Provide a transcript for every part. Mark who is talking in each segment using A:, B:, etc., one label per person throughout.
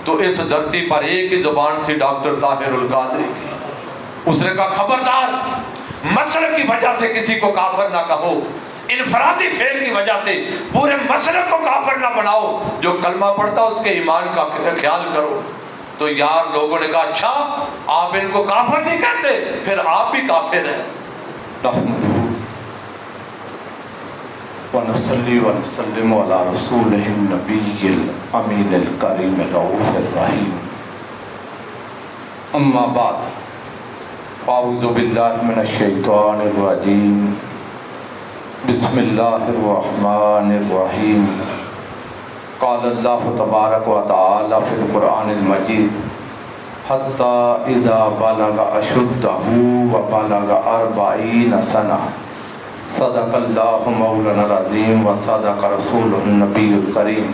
A: تو اس دھرتی پر ایک ہی زبان تھی ڈاکٹر طاہر القادری کی. اس نے کہا خبردار مسلک کی وجہ سے کسی کو کافر نہ کہو، انفرادی فعل کی وجہ سے پورے مسلک کو کافر نہ بناؤ، جو کلمہ پڑھتا اس کے ایمان کا خیال کرو. تو یار لوگوں نے کہا اچھا آپ ان کو کافر نہیں کہتے، پھر آپ بھی کافر ہیں. نحمدہ ونصلی ونسلم علی رسولہ النبی الامین الکریم الرؤوف الرحیم. اما بعد اعوذ باللہ من الشیطان الرجیم. بسم اللہ الرحمن الرحیم. قال اللہ تبارک و تعالی فی القرآن المجید حتی اذا بلغ اشدہ وبلغ 40 سنہ صدق اللہ مولانا العظیم وصدق رسول النبی الکریم.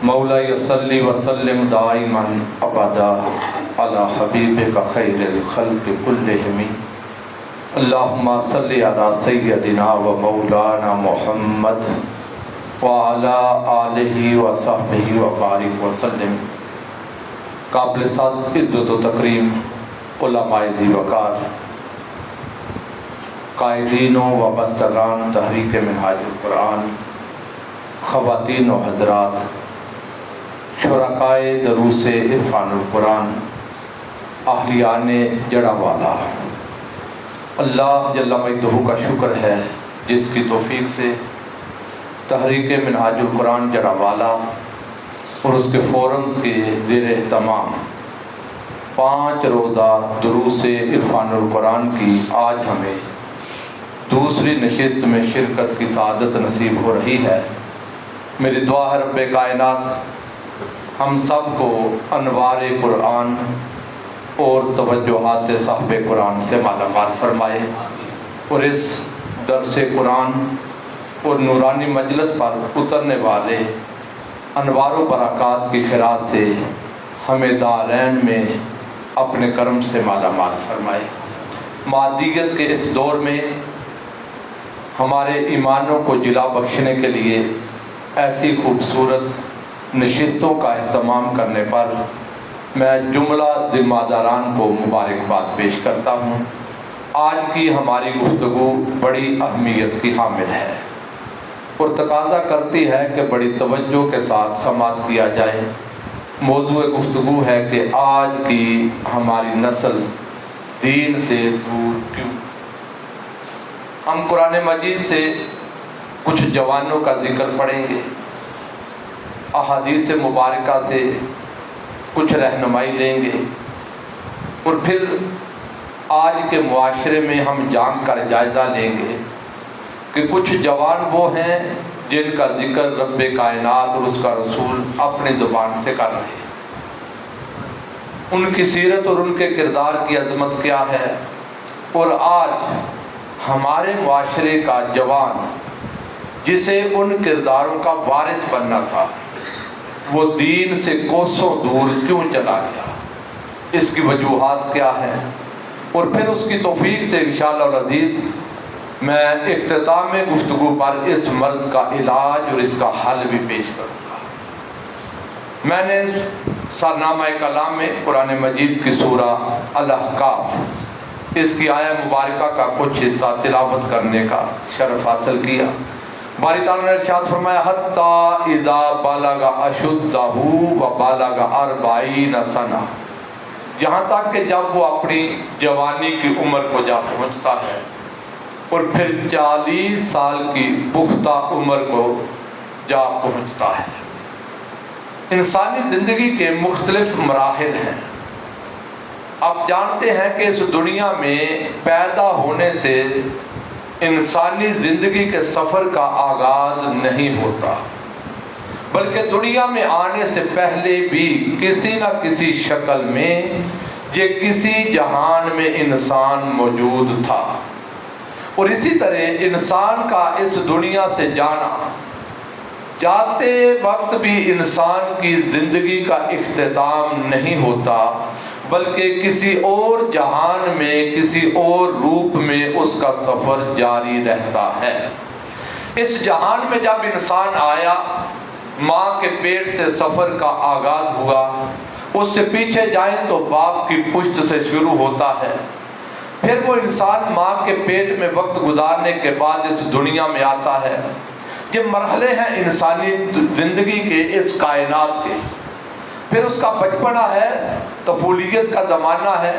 A: مولا صلی وسلم دائما ابدا علی حبیبک خیر الخلق کلہم. اللہم صلی علی سیدنا و مولانا محمد وعلی آلہ وصحبہ وبارک وسلم. قابل صد عزت و تکریم علماء ذی وقار، قائدین و وابستگان تحریک منہاج القرآن، خواتین و حضرات، شرکائے دروس عرفان القرآن، اہلیان جڑا والا، اللہ جل مجدہ کا شکر ہے جس کی توفیق سے تحریک منہاج القرآن جڑا والا اور اس کے فورمز کے زیر اہتمام 5 روزہ دروس عرفان القرآن کی آج ہمیں دوسری نشست میں شرکت کی سعادت نصیب ہو رہی ہے. میری دعا ہے رب کائنات ہم سب کو انوار قرآن اور توجہات صاحب قرآن سے مالا مال فرمائے، اور اس درس قرآن اور نورانی مجلس پر اترنے والے انوار و برکات کی خیرات سے ہمیں دارین میں اپنے کرم سے مالا مال فرمائے. مادیت کے اس دور میں ہمارے ایمانوں کو جلا بخشنے کے لیے ایسی خوبصورت نشستوں کا اہتمام کرنے پر میں جملہ ذمہ داران کو مبارکباد پیش کرتا ہوں. آج کی ہماری گفتگو بڑی اہمیت کی حامل ہے اور تقاضا کرتی ہے کہ بڑی توجہ کے ساتھ سماعت کیا جائے. موضوع گفتگو ہے کہ آج کی ہماری نسل دین سے دور کیوں. ہم قرآن مجید سے کچھ جوانوں کا ذکر پڑھیں گے، احادیث مبارکہ سے کچھ رہنمائی لیں گے، اور پھر آج کے معاشرے میں ہم جان کر جائزہ لیں گے کہ کچھ جوان وہ ہیں جن کا ذکر رب کائنات اور اس کا رسول اپنی زبان سے کر رہے ہیں. ان کی سیرت اور ان کے کردار کی عظمت کیا ہے، اور آج ہمارے معاشرے کا جوان جسے ان کرداروں کا وارث بننا تھا وہ دین سے کوسوں دور کیوں چلا گیا، اس کی وجوہات کیا ہیں، اور پھر اس کی توفیق سے انشاءاللہ العزیز میں اختتام گفتگو پر اس مرض کا علاج اور اس کا حل بھی پیش کروں گا. میں نے سرنامہ کلام میں قرآن مجید کی سورہ الاحقاف اس کی آیہ مبارکہ کا کچھ حصہ تلاوت کرنے کا شرف حاصل کیا. باری تعالیٰ نے ارشاد فرمایا حتی اذا بلغ اشدہ وبلغ 40 سنہ، یہاں تک کہ جب وہ اپنی جوانی کی عمر کو جا پہنچتا ہے اور پھر 40 سال کی پختہ عمر کو جا پہنچتا ہے. انسانی زندگی کے مختلف مراحل ہیں. آپ جانتے ہیں کہ اس دنیا میں پیدا ہونے سے انسانی زندگی کے سفر کا آغاز نہیں ہوتا، بلکہ دنیا میں آنے سے پہلے بھی کسی نہ کسی شکل میں یہ کسی جہان میں انسان موجود تھا. اور اسی طرح انسان کا اس دنیا سے جانا، جاتے وقت بھی انسان کی زندگی کا اختتام نہیں ہوتا، بلکہ کسی اور جہان میں کسی اور روپ میں اس کا سفر جاری رہتا ہے. اس جہان میں جب انسان آیا ماں کے پیٹ سے سفر کا آغاز ہوا، اس سے پیچھے جائیں تو باپ کی پشت سے شروع ہوتا ہے، پھر وہ انسان ماں کے پیٹ میں وقت گزارنے کے بعد اس دنیا میں آتا ہے۔ یہ مرحلے ہیں انسانی زندگی کے، اس کائنات کے۔ پھر اس کا بچپنا ہے، طفولیت کا زمانہ ہے،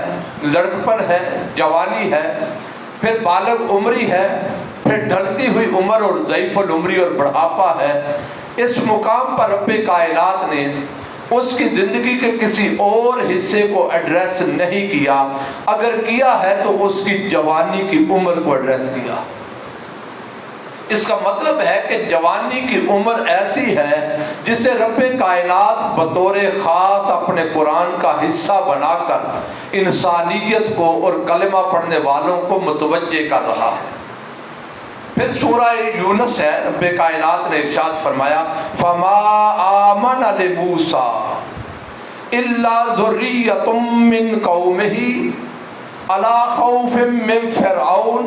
A: لڑکپن ہے، جوانی ہے، پھر بالغ عمری ہے، پھر ڈھلتی ہوئی عمر اور ضعیف العمری اور بڑھاپا ہے۔ اس مقام پر رب کائنات نے اس کی زندگی کے کسی اور حصے کو ایڈریس نہیں کیا، اگر کیا ہے تو اس کی جوانی کی عمر کو ایڈریس کیا۔ اس کا مطلب ہے کہ جوانی کی عمر ایسی ہے جسے رب کائنات بطور خاص اپنے قرآن کا حصہ بنا کر انسانیت کو اور کلمہ پڑھنے والوں کو متوجہ کر رہا ہے۔ پھر سورہ یونس ہے، رب کائنات نے ارشاد فرمایا فما آمن لموسیٰ الا ذریۃ من قومہ علی خوف من فرعون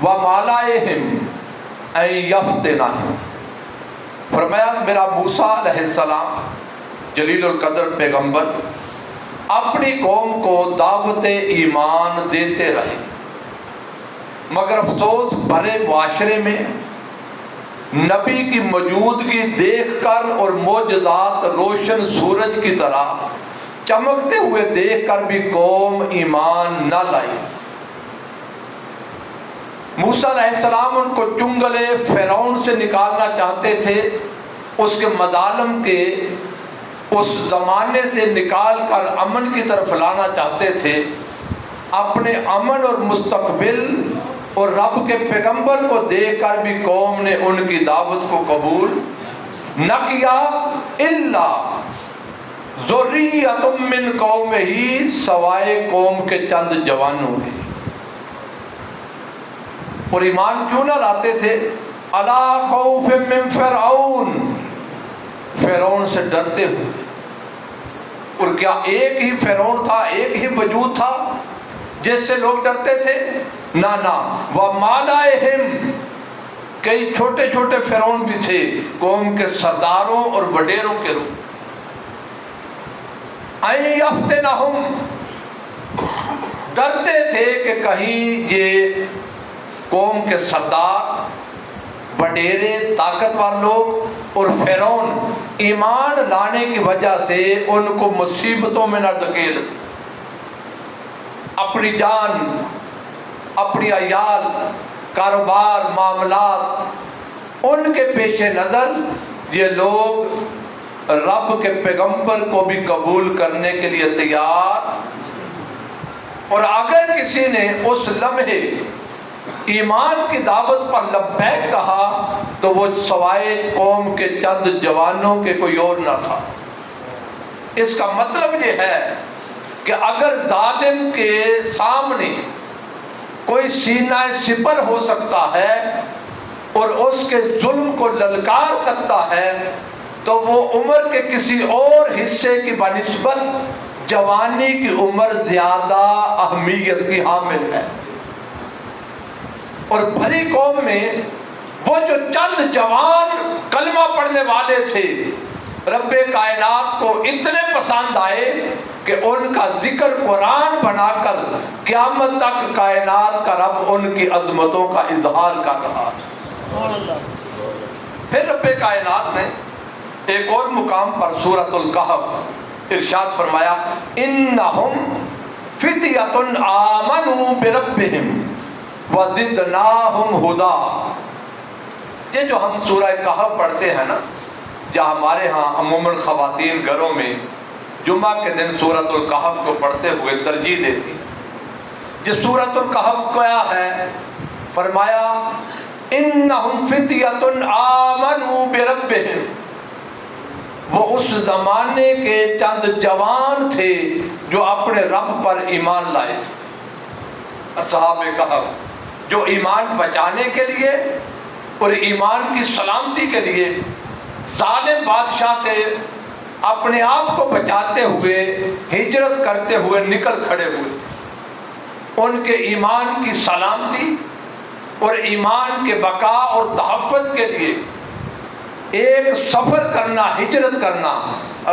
A: وملئہم ان یفتنہم۔ فرمایا میرا موسیٰ علیہ السلام جلیل القدر پیغمبر اپنی قوم کو دعوت ایمان دیتے رہے، مگر افسوس بھرے معاشرے میں نبی کی موجودگی دیکھ کر اور معجزات روشن سورج کی طرح چمکتے ہوئے دیکھ کر بھی قوم ایمان نہ لائی۔ موسیٰ علیہ السلام ان کو چنگلے فرعون سے نکالنا چاہتے تھے، اس کے مظالم کے اس زمانے سے نکال کر امن کی طرف لانا چاہتے تھے۔ اپنے امن اور مستقبل اور رب کے پیغمبر کو دیکھ کر بھی قوم نے ان کی دعوت کو قبول نہ کیا، الا ذریۃ من قومہ، سوائے قوم کے چند جوانوں کے۔ اور ایمان کیوں نہ لاتے تھے؟ علی خوف من فرعون، فرعون سے ڈرتے ہوئے۔ اور کیا ایک ہی فرعون تھا، ایک ہی وجود تھا جس سے لوگ ڈرتے تھے؟ نہ نہ، وَمَلَئِهِمْ، کئی چھوٹے چھوٹے فرعون بھی تھے قوم کے سرداروں اور وڈیروں کے روح۔ اَن یفتنہم، ڈرتے تھے کہ کہیں یہ قوم کے سردار، وڈیرے، طاقتور لوگ اور فرعون ایمان لانے کی وجہ سے ان کو مصیبتوں میں نہ دھکیل دیں، اپنی جان، اپنی عیال، کاروبار، معاملات، ان کے پیش نظر یہ لوگ رب کے پیغمبر کو بھی قبول کرنے کے لیے تیار۔ اور اگر کسی نے اس لمحے ایمان کی دعوت پر لبیک کہا تو وہ سوائے قوم کے چند جوانوں کے کوئی اور نہ تھا۔ اس کا مطلب یہ ہے کہ اگر ظالم کے سامنے کوئی سینہ سپر ہو سکتا ہے اور اس کے ظلم کو للکار سکتا ہے تو وہ عمر کے کسی اور حصے کی بنسبت جوانی کی عمر زیادہ اہمیت کی حامل ہے۔ اور بھری قوم میں وہ جو چند جوان کلمہ پڑھنے والے تھے رب کائنات کو اتنے پسند آئے کہ ان کا ذکر قرآن بنا کر قیامت تک کائنات کا رب ان کی عظمتوں کا اظہار کر رہا ہے۔ پھر رب کائنات نے ایک اور مقام پر سورۃ الکہف ارشاد فرمایا انہم فتیۃ آمنوا بربہم وزدناہم ہدا۔ یہ جو ہم سورہ کہف پڑھتے ہیں نا، یا ہمارے ہاں عموماً خواتین گھروں میں جمعہ کے دن سورۃ الکہف کو پڑھتے ہوئے ترجیح دیتی ہیں۔ یہ سورۃ الکہف کیا ہے؟ فرمایا انہم فتیۃ آمنوا بربہم، وہ اس زمانے کے چند جوان تھے جو اپنے رب پر ایمان لائے تھے۔ اصحاب کہف جو ایمان بچانے کے لیے اور ایمان کی سلامتی کے لیے ظالم بادشاہ سے اپنے آپ کو بچاتے ہوئے ہجرت کرتے ہوئے نکل کھڑے ہوئے تھے۔ ان کے ایمان کی سلامتی اور ایمان کے بقا اور تحفظ کے لیے ایک سفر کرنا، ہجرت کرنا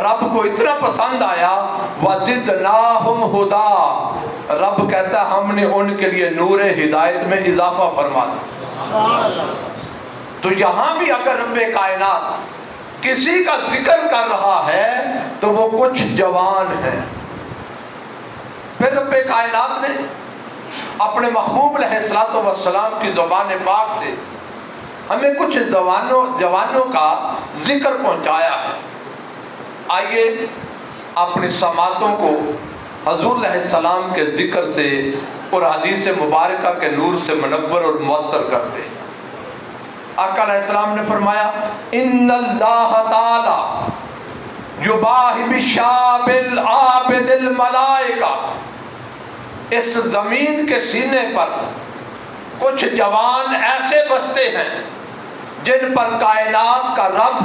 A: رب کو اتنا پسند آیا، وَزِدْنَاهُمْ هُدًى، رب کہتا ہے ہم نے ان کے لیے نور ہدایت میں اضافہ فرما دیا۔ تو یہاں بھی اگر رب کائنات کسی کا ذکر کر رہا ہے تو وہ کچھ جوان ہیں۔ پھر رب کائنات نے اپنے محبوب علیہ الصلوۃ والسلام کی زبان پاک سے ہمیں کچھ جوانوں کا ذکر پہنچایا ہے۔ آئیے اپنی سماعتوں کو حضور علیہ السلام کے ذکر سے اور حدیث مبارکہ کے نور سے منور اور معطر کرتے ہیں۔ آقا علیہ السلام نے فرمایا ان اللہ تعالی یباہی بالشاب العابد الملائکہ، اس زمین کے سینے پر کچھ جوان ایسے بستے ہیں جن پر کائنات کا رب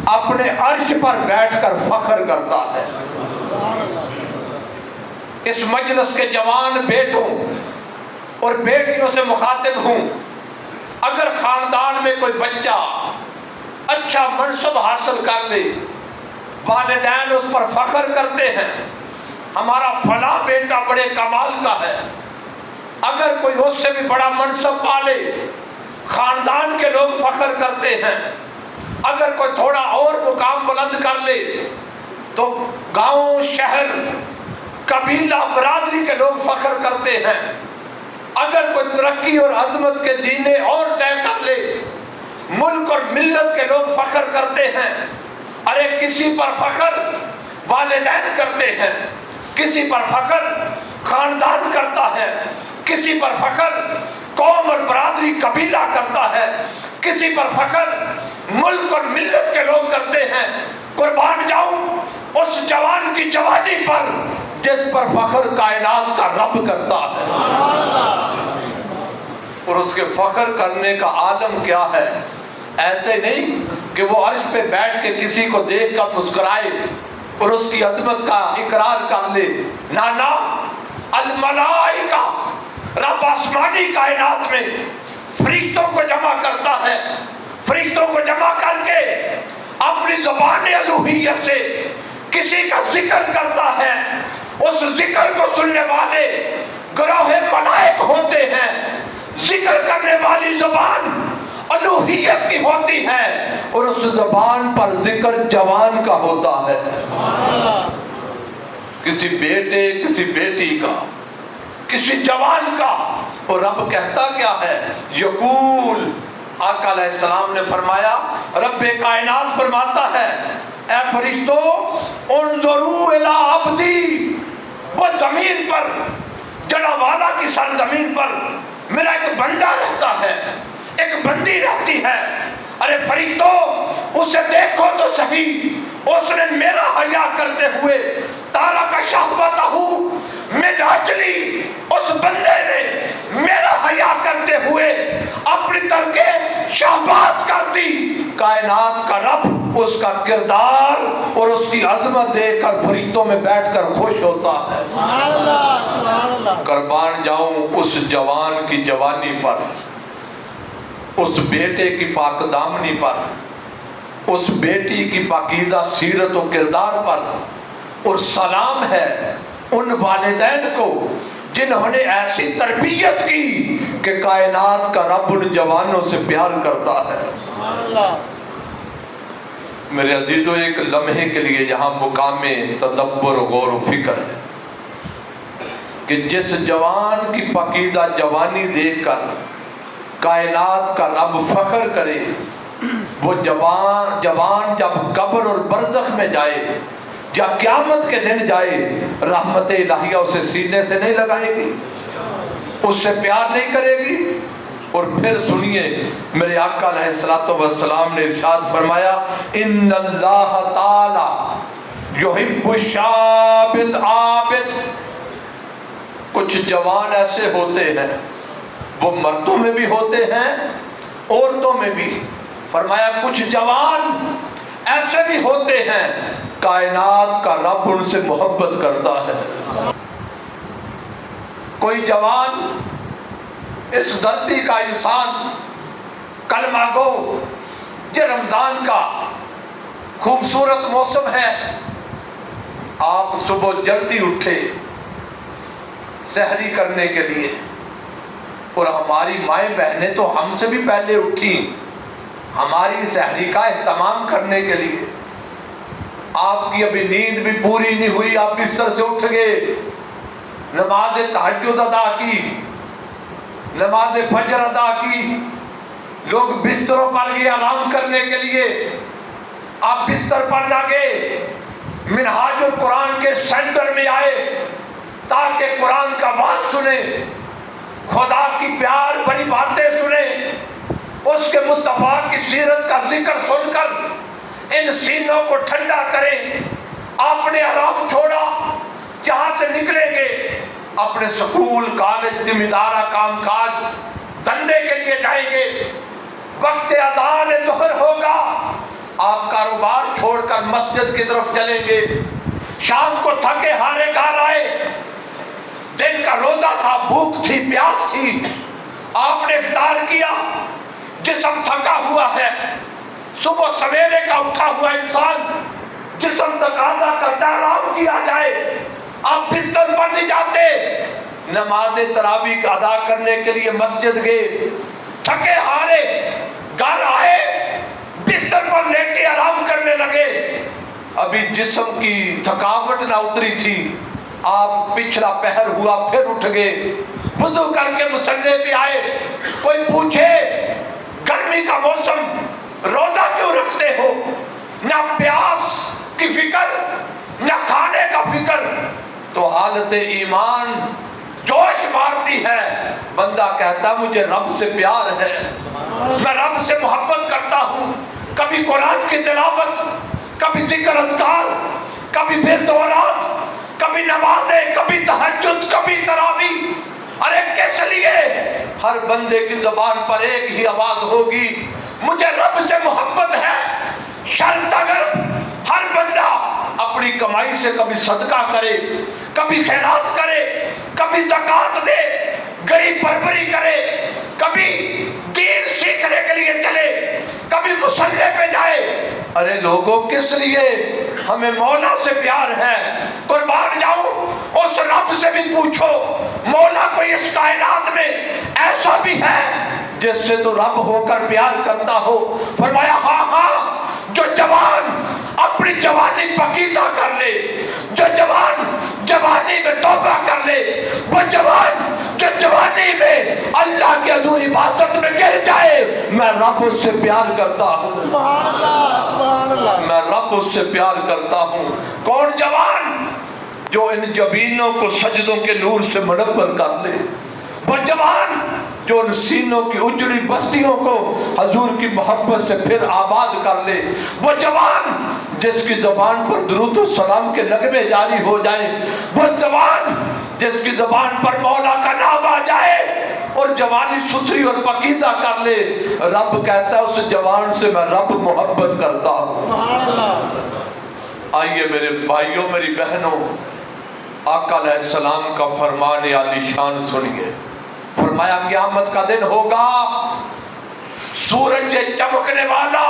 A: اپنے عرش پر بیٹھ کر فخر کرتا ہے۔ اس مجلس کے جوان بیٹوں اور بیٹیوں سے مخاطب ہوں، اگر خاندان میں کوئی بچہ اچھا منصب حاصل کر لے، والدین اس پر فخر کرتے ہیں ہمارا فلاں بیٹا بڑے کمال کا ہے، اگر کوئی اس سے بھی بڑا منصب پا لے خاندان کے لوگ فخر کرتے ہیں، اگر کوئی تھوڑا اور مقام بلند کر لے تو گاؤں، شہر، قبیلہ، برادری کے لوگ فخر کرتے ہیں، اگر کوئی ترقی اور عظمت کے زینے اور طے کر لے ملک اور ملت کے لوگ فخر کرتے ہیں۔ ارے کسی پر فخر والدین کرتے ہیں، کسی پر فخر خاندان کرتا ہے، کسی پر فخر قوم اور برادری قبیلہ کرتا ہے، کسی پر فخر ملک اور ملت کے لوگ کرتے ہیں۔ قربان جاؤں اس جوان کی جوانی پر جس پر فخر کائنات کا رب کرتا ہے، اور اس کے فخر کرنے کا عالم کیا ہے۔ ایسے نہیں کہ وہ عرش پہ بیٹھ کے کسی کو دیکھ کر مسکرائے اور اس کی عظمت کا اقرار کر لے، نانا الملائکہ، رب آسمانی کائنات میں فرشتوں کو جمع کرتا ہے، فرشتوں کو جمع کر کے اپنی زبان الوہیت سے کسی کا ذکر کرتا ہے، اس ذکر کو سننے والے گروہ ملائک ہوتے ہیں، ذکر کرنے والی زبان الوہیت کی ہوتی ہے اور اس زبان پر ذکر جوان کا ہوتا ہے، کسی بیٹے، کسی بیٹی کا، کسی جوان کا۔ اور رب کہتا کیا ہے، یقول، آقا علیہ السلام نے فرمایا، رب کائنات فرماتا ہے اے فرشتو انظروا الی عبدی، وہ زمین پر جڑا والا کی سرزمین پر میرا ایک بندہ رہتا ہے، ایک بندی رہتی ہے، ارے فرشتو اسے دیکھو تو صحیح، اس نے میرا حیا کرتے ہوئے تارک شہوتہ من اجلی، اس بندے نے میرا حیا کرتے ہوئے اپنی ترک شہوات کر دی۔ کائنات کا رب اس کا کردار اور اس کی عظمت دیکھ کر فرشتوں میں بیٹھ کر خوش ہوتا ہے۔ قربان جاؤں اس جوان کی جوانی پر، اس بیٹے کی پاک دامنی پر، اس بیٹی کی پاکیزہ سیرت و کردار پر، اور سلام ہے ان والدین کو جنہوں نے ایسی تربیت کی کہ کائنات کا رب ان جوانوں سے پیار کرتا ہے۔ میرے عزیزو، ایک لمحے کے لیے یہاں مقام تدبر و غور و فکر ہے کہ جس جوان کی پاکیزہ جوانی دیکھ کر کائنات کا رب فخر کرے، وہ جوان جب قبر اور برزخ میں جائے یا قیامت کے دن جائے، رحمت الہیہ اسے سینے سے نہیں لگائے گی، اس سے پیار نہیں کرے گی۔ اور پھر سنیے میرے آقا علیہ الصلوۃ والسلام نے ارشاد فرمایا ان اللہ تعالی یحب الشاب العابد، کچھ جوان ایسے ہوتے ہیں، وہ مردوں میں بھی ہوتے ہیں عورتوں میں بھی، فرمایا کچھ جوان ایسے بھی ہوتے ہیں کائنات کا رب ان سے محبت کرتا ہے۔ کوئی جوان، اس دھرتی کا انسان، کلمہ گو، یہ رمضان کا خوبصورت موسم ہے، آپ صبح جلدی اٹھے سحری کرنے کے لیے، اور ہماری مائیں بہنیں تو ہم سے بھی پہلے اٹھی ہماری سحری کا اہتمام کرنے کے لیے۔ آپ کی ابھی نیند بھی پوری نہیں ہوئی، آپ بستر سے اٹھ گئے، نماز تہجد ادا کی، نماز فجر ادا کی، لوگ بستروں پر گئے آرام کرنے کے لیے، آپ بستر پر نہ گئے، منہاج القرآن کے سینٹر میں آئے تاکہ قرآن کا بات سنیں، خدا کی پیار بڑی باتیں سنیں، اس کے مصطفیٰ کی سیرت کا ذکر سن کر ان سینوں کو ٹھنڈا کریں۔ آپ نے آرام چھوڑا، جہاں سے نکلیں گے اپنے سکول، کالج، ذمہ دارہ کام کاج، دھندے کے لیے جائیں گے، وقت اذان ظہر ہوگا، آپ کاروبار چھوڑ کر مسجد کی طرف چلیں گے، شام کو تھکے ہارے گھر آئے، دن کا روزہ تھا، بھوک تھی، پیاس تھی، آپ نے افطار کیا، جسم تھکا ہوا ہے، صبح سویرے کا اٹھا ہوا انسان جسم تقاضا کرتا آرام کیا جائے، آپ بستر پر نہیں جاتے، نماز تراویح ادا کرنے کے لیے مسجد گئے، تھکے ہارے گھر آئے، بستر پر لیٹے آرام کرنے لگے، ابھی جسم کی تھکاوٹ نہ اتری تھی، آپ پچھلا پہر ہوا پھر اٹھ گئے، وضو کر کے مصلی پہ آئے، کوئی پوچھے گرمی کا موسم روزہ کیوں رکھتے ہو؟ نہ پیاس کی فکر، نہ کھانے کا فکر، تو حالت ایمان جوش مارتی ہے، بندہ کہتا مجھے رب سے پیار ہے، میں رب سے محبت کرتا ہوں، کبھی قرآن کی تلاوت، کبھی ذکر اذکار، کبھی پھر دورات، کبھی نمازیں، کبھی تہجد، کبھی تراویح، ارے کس لیے؟ ہر بندے کی زبان پر ایک ہی آواز ہوگی، مجھے رب سے محبت ہے۔ شرط اگر ہر بندہ اپنی کمائی سے کبھی صدقہ کرے، کبھی خیرات کرے، کبھی زکوٰۃ دے، غریب پروری کرے، کبھی دین سیکھنے کے لیے چلے، کبھی مصلی پہ جائے، ارے لوگوں کس لیے؟ ہمیں مولا سے پیار ہے، قربان جاؤں اس رب سے بھی پوچھو، مولا کوئی اس کائنات میں ایسا بھی ہے جس سے تو رب ہو کر پیار کرتا ہو؟ فرمایا ہاں ہاں، جو جوان اپنی جوانی پاکیزہ کر لے، جو جوان جوانی میں توبہ کر لے، وہ جوان جو جوانی میں اللہ کی حضور عبادت میں گر جائے، میں رب اس سے پیار کرتا ہوں، سبحان اللہ، سبحان اللہ، میں رب اس سے پیار کرتا ہوں۔ کون جوان جو ان جبینوں کو سجدوں کے نور سے منور کر لے، وہ جوان جو ان سینوں کی اجڑی بستیوں کو حضور کی محبت سے پھر آباد کر لے، وہ جوان جس کی زبان پر درود و سلام کے نغمے جاری ہو جائیں، وہ جوان جس کی زبان پر مولا کا نام آ جائے اور جوانی ستھری اور پاکیزہ کر لے، رب کہتا ہے اس جوان سے میں رب محبت کرتا ہوں۔ آئیے میرے بھائیوں، میری بہنوں، آقا علیہ السلام کا فرمان عالی شان سنیے۔ فرمایا قیامت کا دن ہوگا، سورج چمکنے والا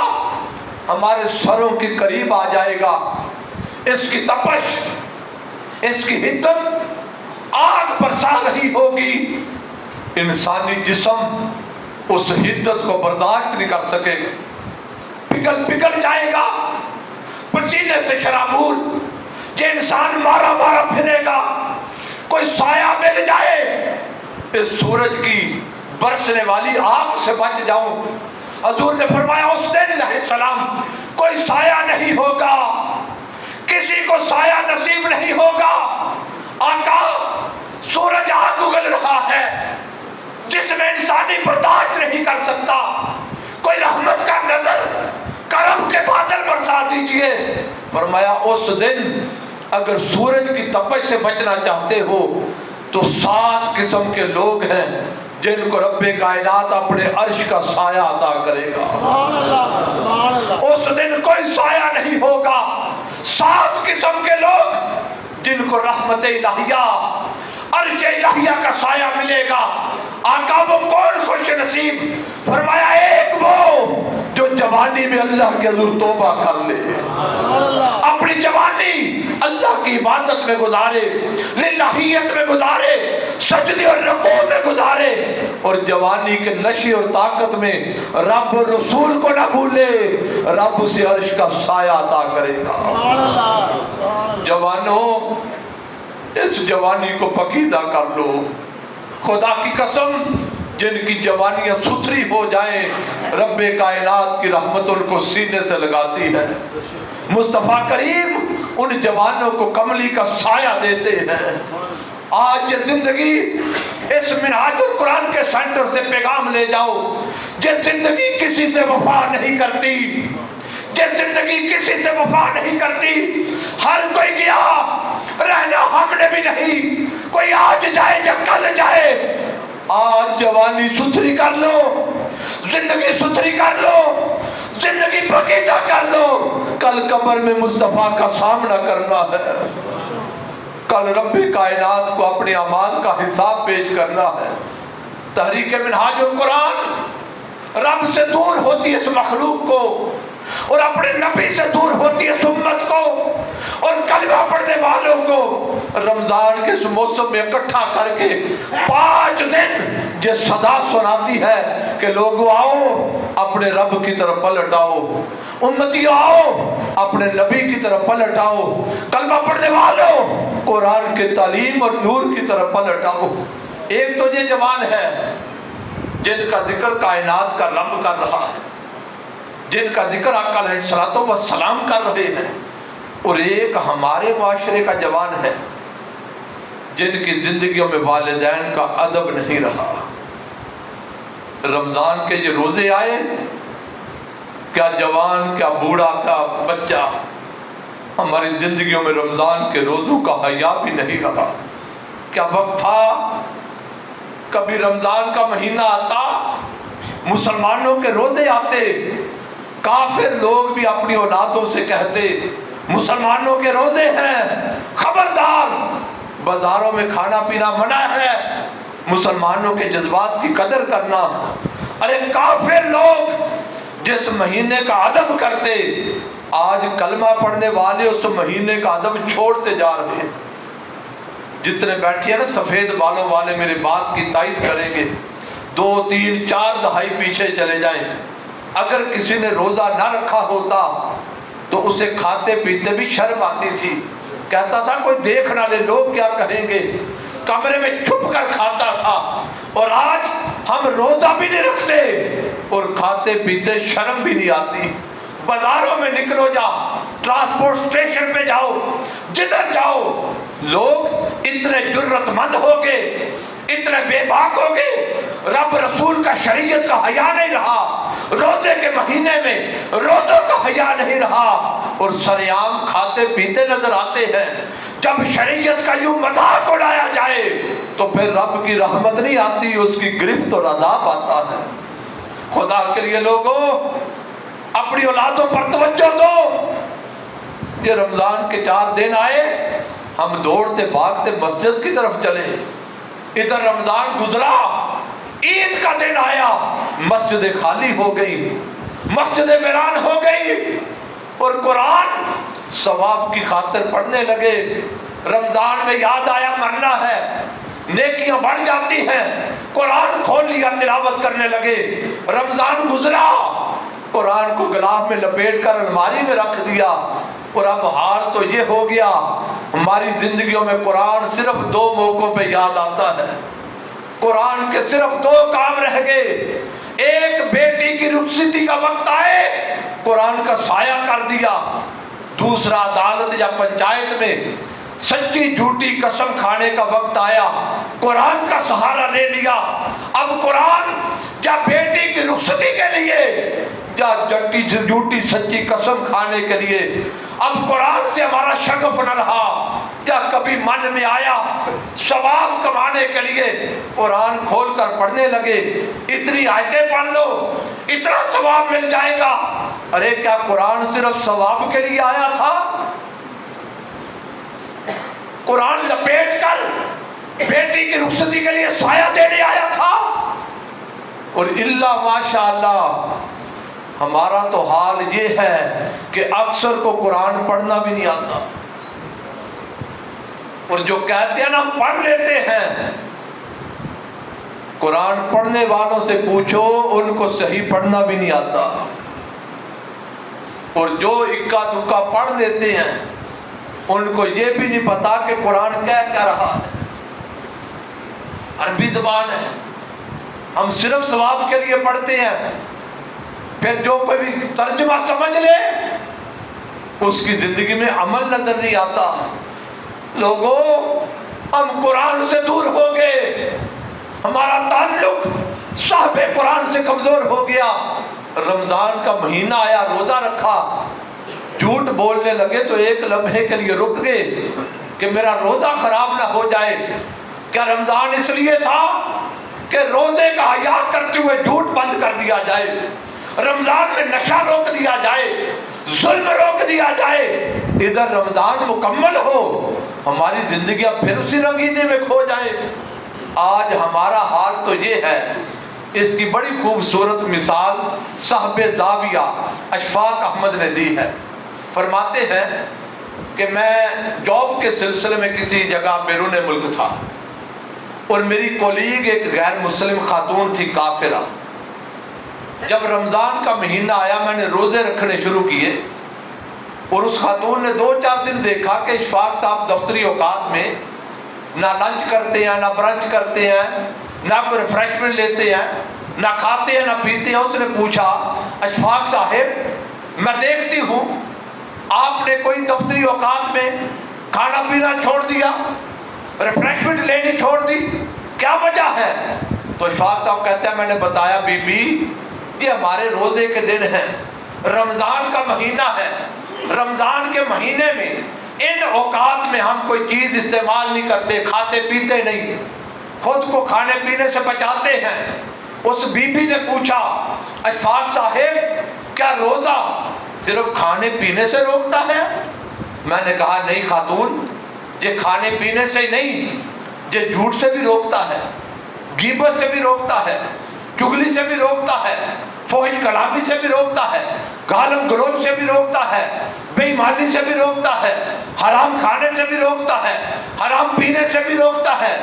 A: ہمارے سروں کے قریب آ جائے گا، اس کی تپش، اس کی حدت آگ برسا رہی ہوگی، انسانی جسم اس حدت کو برداشت نہیں کر سکے گا، پگھل جائے گا، پسینے سے شرابور، یہ انسان مارا مارا پھرے گا، کوئی سایہ مل جائے، اس سورج کی برسنے والی آگ سے بچ جاؤں۔ حضور نے فرمایا اس دن علیہ السلام کوئی سایہ نہیں ہوگا، کسی کو سایہ نصیب نہیں ہوگا۔ آقا سورج آگ اگل رہا ہے جس میں انسانی برداشت نہیں کر سکتا، کوئی رحمت کا نظر، کرم کے بادل برسا دیجئے۔ فرمایا اس دن اگر سورج کی تپش سے بچنا چاہتے ہو تو 7 قسم کے لوگ ہیں جن کو رب کائنات اپنے عرش کا سایہ عطا کرے گا۔ اس دن کوئی سایہ نہیں ہوگا، 7 قسم کے لوگ جن کو رحمت الہیہ، عرش الہیہ کا سایہ ملے گا۔ آقا وہ کون خوش نصیب؟ فرمایا ایک وہ جو جوانی میں اللہ کے حضور توبہ کر لے، اپنی جوانی اللہ کی عبادت میں گزارے، للہیت میں گزارے، سجدے اور رکوع میں گزارے، اور جوانی کے نشے اور طاقت میں رب اور رسول کو نہ بھولے، رب اسے عرش کا سایہ عطا کرے گا۔ جوانوں، اس جوانی کو پاکیزہ کر لو۔ خدا کی قسم، جن کی جوانیاں ستھری ہو جائیں، رب کائنات کی رحمت ان کو سینے سے لگاتی ہے۔ مصطفیٰ کریم ان جوانوں کو کملی کا سایہ دیتے ہیں۔ آج یہ زندگی، اس منہاج القرآن کے سینٹر سے پیغام لے جاؤ، یہ زندگی کسی سے وفا نہیں کرتی، یہ زندگی کسی سے وفا نہیں کرتی۔ ہر کوئی گیا، رہنا ہم نے بھی نہیں، کوئی آج جائے یا کل جائے۔ آج جوانی ستھری کر لو، زندگی ستھری کر لو، زندگی پاکیزہ کر لو، کل قبر میں مصطفیٰ کا سامنا کرنا ہے، کل رب کائنات کو اپنے اعمال کا حساب پیش کرنا ہے۔ تحریک منہاج القرآن رب سے دور ہوتی ہے اس مخلوق کو، اور اپنے نبی سے دور ہوتی ہے اس امت کو، اور کلمہ پڑھنے والوں کو رمضان کے اس موسم میں اکٹھا کر کے 5 دن یہ صدا سناتی ہے کہ لوگوں آؤ، اپنے رب کی طرف پلٹ آؤ، امتیوں آؤ، اپنے نبی کی طرف پلٹ آؤ، کلمہ پڑھنے والوں قرآن کے تعلیم اور نور کی طرف پلٹ آؤ۔ ایک تو یہ جوان ہے جن کا ذکر کائنات کا رب کر رہا ہے، جن کا ذکر آقا علیہ الصلوۃ والسلام کر رہے ہیں، اور ایک ہمارے معاشرے کا جوان ہے جن کی زندگیوں میں والدین کا ادب نہیں رہا۔ رمضان کے یہ روزے آئے، کیا جوان، کیا بوڑھا، کیا بچہ، ہماری زندگیوں میں رمضان کے روزوں کا حیا بھی نہیں رہا۔ کیا وقت تھا کبھی رمضان کا مہینہ آتا، مسلمانوں کے روزے آتے، کافر لوگ بھی اپنی اولادوں سے کہتے مسلمانوں کے روزے ہیں، خبردار، بازاروں میں کھانا پینا منع ہے، مسلمانوں کے جذبات کی قدر کرنا۔ ارے کافر لوگ جس مہینے کا ادب کرتے، آج کلمہ پڑھنے والے اس مہینے کا ادب چھوڑتے جا رہے ہیں۔ جتنے بیٹھے ہیں نا سفید بالوں والے میرے بات کی تائید کریں گے، 2 3 4 دہائی پیچھے چلے جائیں، اگر کسی نے روزہ نہ رکھا ہوتا تو اسے کھاتے پیتے بھی شرم آتی تھی، کہتا تھا کوئی دیکھ نہ لے، لوگ کیا کہیں گے، کمرے میں چھپ کر کھاتا تھا۔ اور آج ہم روزہ بھی نہیں رکھتے اور کھاتے پیتے شرم بھی نہیں آتی۔ بازاروں میں نکلو، جا ٹرانسپورٹ اسٹیشن پہ جاؤ، جدھر جاؤ، لوگ اتنے جرت مند ہو گئے، اتنے بے باک ہو گئے، رب رسول کا شریعت کا حیا نہیں رہا، روزے کے مہینے میں روزوں کا حیا نہیں رہا، اور سریعام کھاتے پیتے نظر آتے ہیں۔ جب شریعت کا یوں مذاق اڑایا جائے تو پھر رب کی رحمت نہیں آتی، اس کی گرفت اور عذاب آتا ہے۔ خدا کے لیے لوگوں اپنی اولادوں پر توجہ دو۔ یہ رمضان کے 4 دن آئے، ہم دوڑتے بھاگتے مسجد کی طرف چلے، ادھر رمضان گزرا، عید کا دن آیا، مسجدیں خالی ہو گئی، مسجدیں ویران ہو گئی، اور قرآن ثواب کی خاطر پڑھنے لگے۔ رمضان میں یاد آیا مرنا ہے، نیکیاں بڑھ جاتی ہیں، قرآن کھول لیا، تلاوت کرنے لگے۔ رمضان گزرا، قرآن کو غلاف میں لپیٹ کر الماری میں رکھ دیا، اور اب حال تو یہ ہو گیا ہماری زندگیوں میں قرآن صرف 2 موقعوں پہ یاد آتا ہے۔ قرآن کے صرف 2 کام رہ گئے، ایک بیٹی کی رخصتی کا وقت آئے قرآن کا سایہ کر دیا، دوسرا عدالت یا پنچایت میں سچی جھوٹی قسم کھانے کا وقت آیا، قرآن کا سہارا لے لیا۔ اب قرآن یا بیٹی کی رخصتی کے لیے یا جھوٹی سچی قسم کھانے کے لیے، اب قرآن سے ہمارا شغف نہ رہا، کیا کبھی من میں آیا ثواب کمانے کے لیے قرآن کھول کر پڑھنے لگے، اتنی آیتیں پڑھ لو اتنا ثواب مل جائے گا۔ ارے کیا قرآن صرف ثواب کے لیے آیا تھا؟ قرآن لپیٹ کر بیٹی کی رخصتی کے لیے سایہ دینے آیا تھا؟ اور اللہ ماشاءاللہ ہمارا تو حال یہ ہے کہ اکثر کو قرآن پڑھنا بھی نہیں آتا، اور جو کہتے ہیں نا پڑھ لیتے ہیں، قرآن پڑھنے والوں سے پوچھو ان کو صحیح پڑھنا بھی نہیں آتا، اور جو اکا دکا پڑھ لیتے ہیں ان کو یہ بھی نہیں پتا کہ قرآن کیا رہا ہے۔ عربی زبان ہے، ہم صرف ثواب کے لیے پڑھتے ہیں، پھر جو کوئی بھی ترجمہ سمجھ لے اس کی زندگی میں عمل نظر نہیں آتا۔ لوگوں، ہم قرآن سے دور ہو گئے، ہمارا تعلق صاحب قرآن سے کمزور ہو گیا۔ رمضان کا مہینہ آیا، روزہ رکھا، جھوٹ بولنے لگے تو ایک لمحے کے لیے رک گئے کہ میرا روزہ خراب نہ ہو جائے۔ کیا رمضان اس لیے تھا کہ روزے کا حیا کرتے ہوئے جھوٹ بند کر دیا جائے، رمضان میں نشہ روک دیا جائے، ظلم روک دیا جائے، ادھر رمضان مکمل ہو، ہماری زندگیاں پھر اسی رنگینے میں کھو جائے؟ آج ہمارا حال تو یہ ہے۔ اس کی بڑی خوبصورت مثال صاحب زاویہ اشفاق احمد نے دی ہے۔ فرماتے ہیں کہ میں جاب کے سلسلے میں کسی جگہ بیرون ملک تھا، اور میری کولیگ ایک غیر مسلم خاتون تھی، کافرہ۔ جب رمضان کا مہینہ آیا میں نے روزے رکھنے شروع کیے، اور اس خاتون نے 2-4 دن دیکھا کہ اشفاق صاحب دفتری اوقات میں نہ لنچ کرتے ہیں، نہ برنچ کرتے ہیں، نہ کوئی ریفریشمنٹ لیتے ہیں، نہ کھاتے ہیں، نہ پیتے ہیں۔ اس نے پوچھا، اشفاق صاحب میں دیکھتی ہوں آپ نے کوئی دفتری اوقات میں کھانا پینا چھوڑ دیا، ریفریشمنٹ لینی چھوڑ دی، کیا وجہ ہے؟ تو اشفاق صاحب کہتے ہیں میں نے بتایا بی بی یہ ہمارے روزے کے دن ہیں، رمضان کا مہینہ ہے، رمضان کے مہینے میں ان اوقات میں ہم کوئی چیز استعمال نہیں کرتے، کھاتے پیتے نہیں، خود کو کھانے پینے سے بچاتے ہیں۔ اس بی بی نے پوچھا، اشفاق صاحب کیا روزہ صرف کھانے پینے سے روکتا ہے؟ میں نے کہا نہیں خاتون، یہ کھانے پینے سے ہی نہیں، یہ جھوٹ سے بھی روکتا ہے، غیبت سے بھی روکتا ہے، چغلی سے بھی روکتا ہے، فحش کلامی سے بھی روکتا ہے، گالم گلوچ سے بھی روکتا ہے، بے ایمانی سے بھی روکتا ہے، حرام کھانے سے بھی روکتا ہے، حرام پینے سے بھی روکتا ہے۔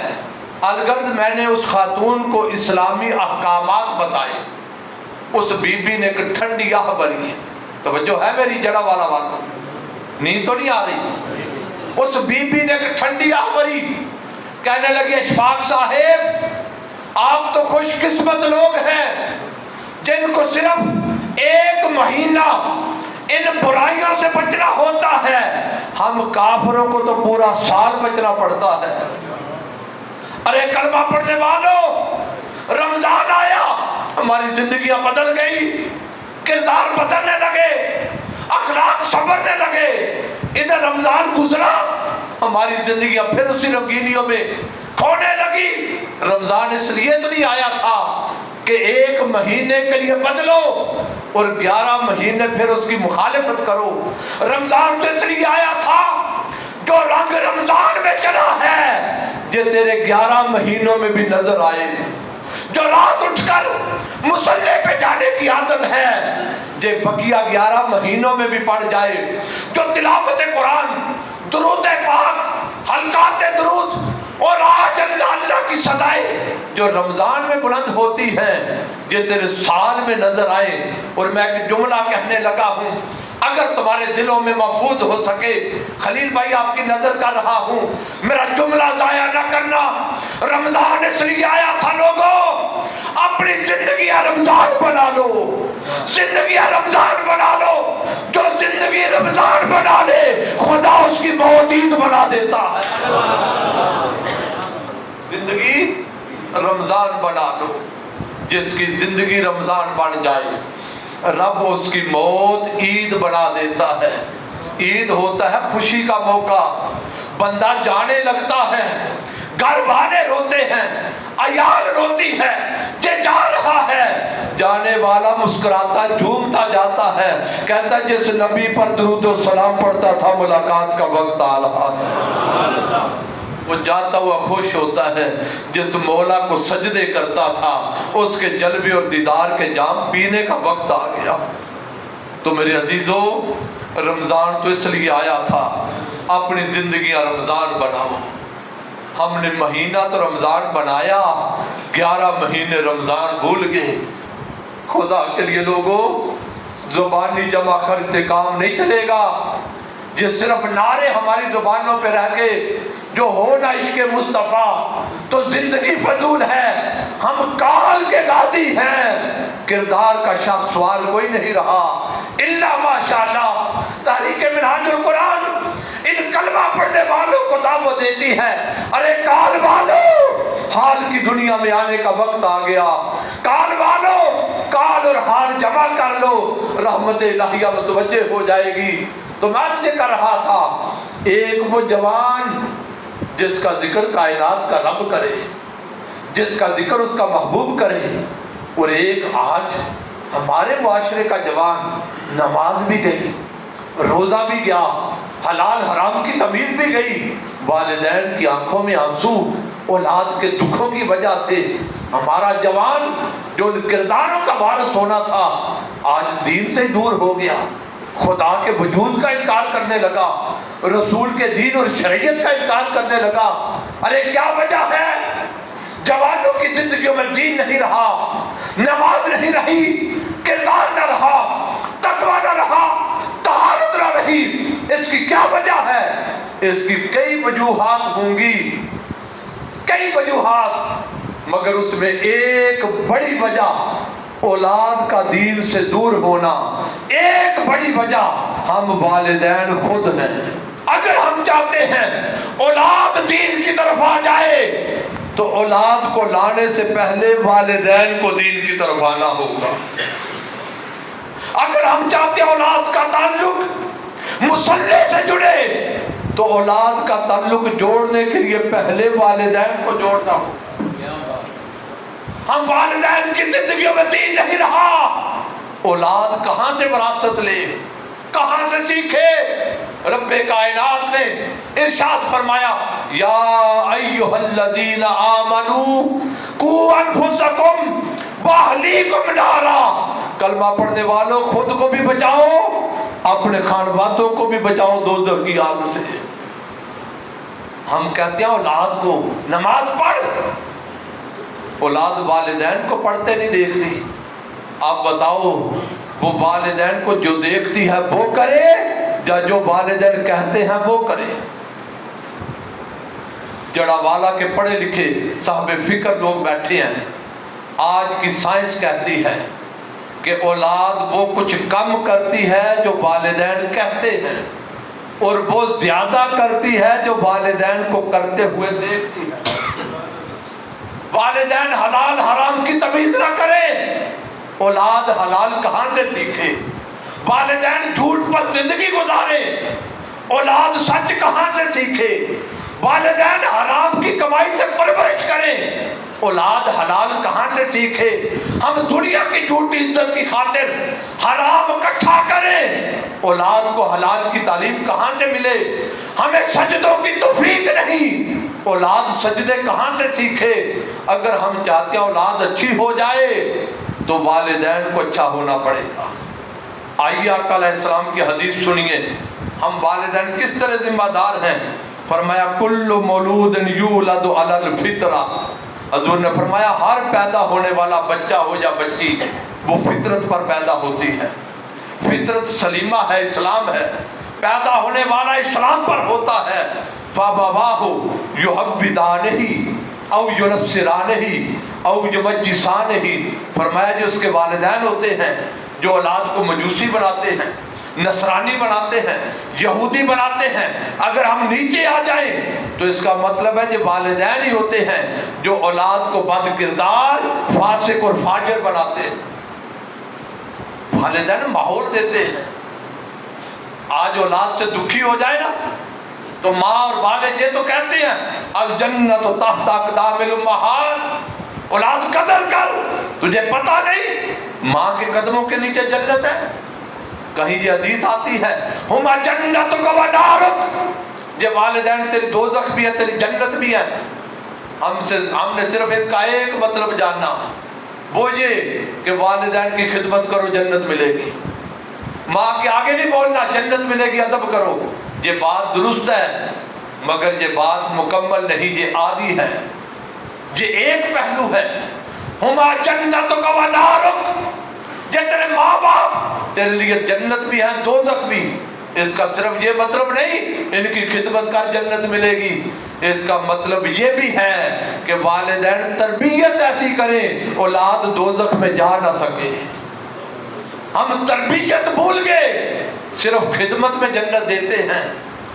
A: الغرض میں نے اس خاتون کو اسلامی احکامات بتائے۔ اس بی بی نے ایک ٹھنڈی آہ بھری ہے، توجہ ہے میری جڑا والا بات، نیند تو نہیں آ رہی؟ اس بی بی نے ایک ٹھنڈی آہ بھری، کہنے لگی اشفاق صاحب آپ تو خوش قسمت لوگ ہیں جن کو صرف ایک مہینہ ان برائیوں سے بچنا ہوتا ہے، ہم کافروں کو تو پورا سال بچنا پڑتا ہے۔ ارے کلمہ پڑھنے والوں، رمضان آیا، ہماری زندگیاں بدل گئی، کردار بدلنے لگے، اخلاق سنورنے لگے۔ ادھر رمضان گزرا، ہماری زندگیاں پھر اسی رنگینیوں میں کھونے لگی۔ رمضان اس لیے تو نہیں آیا تھا کہ ایک مہینے کے لیے بدلو اور 11 مہینے پھر اس کی مخالفت کرو۔ رمضان تو اس لیے آیا تھا جو رنگ رمضان میں چلا ہے یہ تیرے 11 مہینوں میں بھی نظر آئے، جو رات اٹھ کر مصلی پہ جانے کی عادت ہے یہ بقیہ 11 مہینوں میں بھی پڑ جائے، جو تلاوت قرآن، درود پاک، حلقات درود اور آج اللہ اللہ کی صدائیں جو رمضان میں بلند ہوتی ہیں یہ تیرے سال میں نظر آئے۔ اور میں ایک جملہ کہنے لگا ہوں، اگر تمہارے دلوں میں محفوظ ہو سکے، خلیل بھائی آپ کی نظر کر رہا ہوں، میرا جملہ ضائع نہ کرنا۔ رمضان اس لیے آیا تھا لوگوں، اپنی زندگی رمضان بنا لو، زندگی رمضان بنا لو۔ جو زندگی رمضان بنا لے خدا اس کی موت عید بنا دیتا ہے۔ زندگی رمضان بنا لو، جس کی زندگی رمضان بن جائے رب اس کی موت عید بنا دیتا ہے۔ عید ہوتا ہے خوشی کا موقع، بندہ جانے لگتا ہے، گھر والے روتے ہیں، عیال روتی ہے، یہ جا رہا ہے، جانے والا مسکراتا جھومتا جاتا ہے، کہتا ہے جس نبی پر درود و سلام پڑھتا تھا ملاقات کا وقت آ رہا ہے۔ وہ جاتا ہوا خوش ہوتا ہے جس مولا کو سجدے کرتا تھا اس کے جلوے اور دیدار کے جام پینے کا وقت آ گیا۔ تو میرے عزیزوں، رمضان تو اس لیے آیا تھا، اپنی زندگیاں رمضان بناؤ۔ ہم نے مہینہ تو رمضان بنایا، 11 مہینے رمضان بھول گئے۔ خدا کے لیے لوگوں، زبانی جمع خرچ سے کام نہیں چلے گا۔ جس صرف نعرے ہماری زبانوں پہ رہ گئے، جو ہونا عشق مصطفیٰ، تو زندگی فضول ہے۔ ہم کال کے غازی ہیں، کردار کا شخص سوال کوئی نہیں رہا الا ماشاءاللہ۔ تحریک منہاج القرآن ان کلمہ پڑھنے والوں کو دعوت دیتی ہے، ارے کال والو، حال کی دنیا میں آنے کا وقت آ گیا۔ کال والو، کال اور حال جمع کر لو، رحمت الہیہ متوجہ ہو جائے گی۔ تو میں سے کر رہا تھا، ایک وہ جوان جس کا ذکر کائنات کا رب کرے، جس کا ذکر اس کا محبوب کرے، اور ایک آج ہمارے معاشرے کا جوان نماز بھی گئی، روزہ بھی گیا، حلال حرام کی تمیز بھی گئی، والدین کی آنکھوں میں آنسو، اولاد کے دکھوں کی وجہ سے ہمارا جوان جو کرداروں کا وارث ہونا تھا آج دین سے دور ہو گیا، خدا کے وجود کا انکار کرنے لگا، رسول کے دین اور شریعت کا انکار کرنے لگا۔ ارے کیا وجہ ہے؟ جوانوں کی زندگیوں میں دین نہیں رہا، نماز نہیں رہی، کردار نہ رہا، تقویٰ نہ رہا، طہارت نہ رہی۔ اس کی کیا وجہ ہے؟ اس کی کئی وجوہات ہوں گی، کئی وجوہات، مگر اس میں ایک بڑی وجہ اولاد کا دین سے دور ہونا، ایک بڑی وجہ ہم والدین خود ہیں۔ اگر ہم چاہتے ہیں اولاد دین کی طرف آ جائے تو اولاد کو لانے سے پہلے والدین کو دین کی طرف آنا ہوگا۔ اگر ہم چاہتے ہیں اولاد کا تعلق مصلی سے جڑے تو اولاد کا تعلق جوڑنے کے لیے پہلے والدین کو جوڑنا ہوگا۔ ہم والدین کی زندگیوں میں دین نہیں رہا، اولاد کہاں سے وراثت لے، کہاں سے سیکھے؟ رب کائنات نے ارشاد فرمایا، یا ایھا الذین آمنوا قوا انفسکم واہلیکم نارا۔ کلمہ پڑھنے والوں، خود کو بھی بچاؤ، اپنے خانوادوں کو بھی بچاؤ دوزخ کی آگ سے۔ ہم کہتے ہیں اولاد کو نماز پڑھ، اولاد والدین کو پڑھتے نہیں دیکھتی۔ آپ بتاؤ، وہ والدین کو جو دیکھتی ہے وہ کرے یا جو والدین کہتے ہیں وہ کرے؟ جڑا والا کے پڑھے لکھے صاحب فکر لوگ بیٹھے ہیں، آج کی سائنس کہتی ہے کہ اولاد وہ کچھ کم کرتی ہے جو والدین کہتے ہیں، اور وہ زیادہ کرتی ہے جو والدین کو کرتے ہوئے دیکھتی ہے۔ والدین حلال حرام کی تمیز نہ کرے، اولاد حلال کہاں سے سیکھے؟ والدین جھوٹ پر زندگی گزارے، اولاد سچ کہاں سے سیکھے؟ والدین حرام کی کمائی سے پرورش کریں، اولاد حلال کہاں سے سیکھے؟ ہم دنیا کی جھوٹی عزت کی خاطر حرام اکٹھا کریں، اولاد کو حلال کی تعلیم کہاں سے ملے؟ ہمیں سجدوں کی توفیق نہیں، اولاد سجدے کہاں سے سیکھے؟ اگر ہم چاہتے ہیں اولاد اچھی ہو جائے تو والدین کو اچھا ہونا پڑے گا۔ آئیے آقا علیہ السلام کی حدیث سنیے، ہم والدین کس طرح ذمہ دار ہیں۔ فرمایا کل مولود یولد علی الفطرہ، حضور نے فرمایا ہر پیدا ہونے والا بچہ ہو یا بچی وہ فطرت پر پیدا ہوتی ہے، فطرت سلیمہ ہے، اسلام ہے، پیدا ہونے والا اسلام پر ہوتا ہے۔ فَأَبَوَاهُ يُحَوِّدَانِهِ او يُنَصِّرَانِهِ او يُمَجِّسَانِهِ، فرمایا جو اس کے والدین ہوتے ہیں جو اولاد کو مجوسی بناتے ہیں، نصرانی بناتے ہیں، یہودی بناتے ہیں، اگر ہم نیچے آ جائیں تو اس کا مطلب ہے کہ والدین ہی ہوتے ہیں جو اولاد کو بد کردار، فاسق اور فاجر بناتے ہیں۔ والدین ماحول دیتے ہیں۔ آج اولاد سے دکھی ہو جائے نا تو ماں اور والد یہ تو کہتے ہیں الجنت تحت اقدام الامہات، اولاد قدر کر، تجھے پتہ نہیں ماں کے قدموں کے نیچے جنت ہے۔ کہیں یہ حدیث آتی ہے ہما جنتک و نارک، یہ والدین تیری دوزخ بھی ہے تیری جنت بھی ہے. ہم نے صرف اس کا ایک مطلب جاننا، وہ یہ کہ والدین کی خدمت کرو جنت ملے گی. ماں کے آگے نہیں بولنا جنت ملے گی، ادب کرو. یہ بات درست ہے مگر یہ بات مکمل نہیں، یہ آدھی ہے، یہ ایک پہلو ہے. ہما جنتک و نارک، یہ تیرے ماں باپ تیرے لیے جنت بھی ہے دوزخ بھی. اس کا صرف یہ مطلب نہیں ان کی خدمت کا جنت ملے گی، اس کا مطلب یہ بھی ہے کہ والدین تربیت ایسی کریں اولاد دوزخ میں جا نہ سکے. ہم تربیت بھول گئے، صرف خدمت میں جنت دیتے ہیں.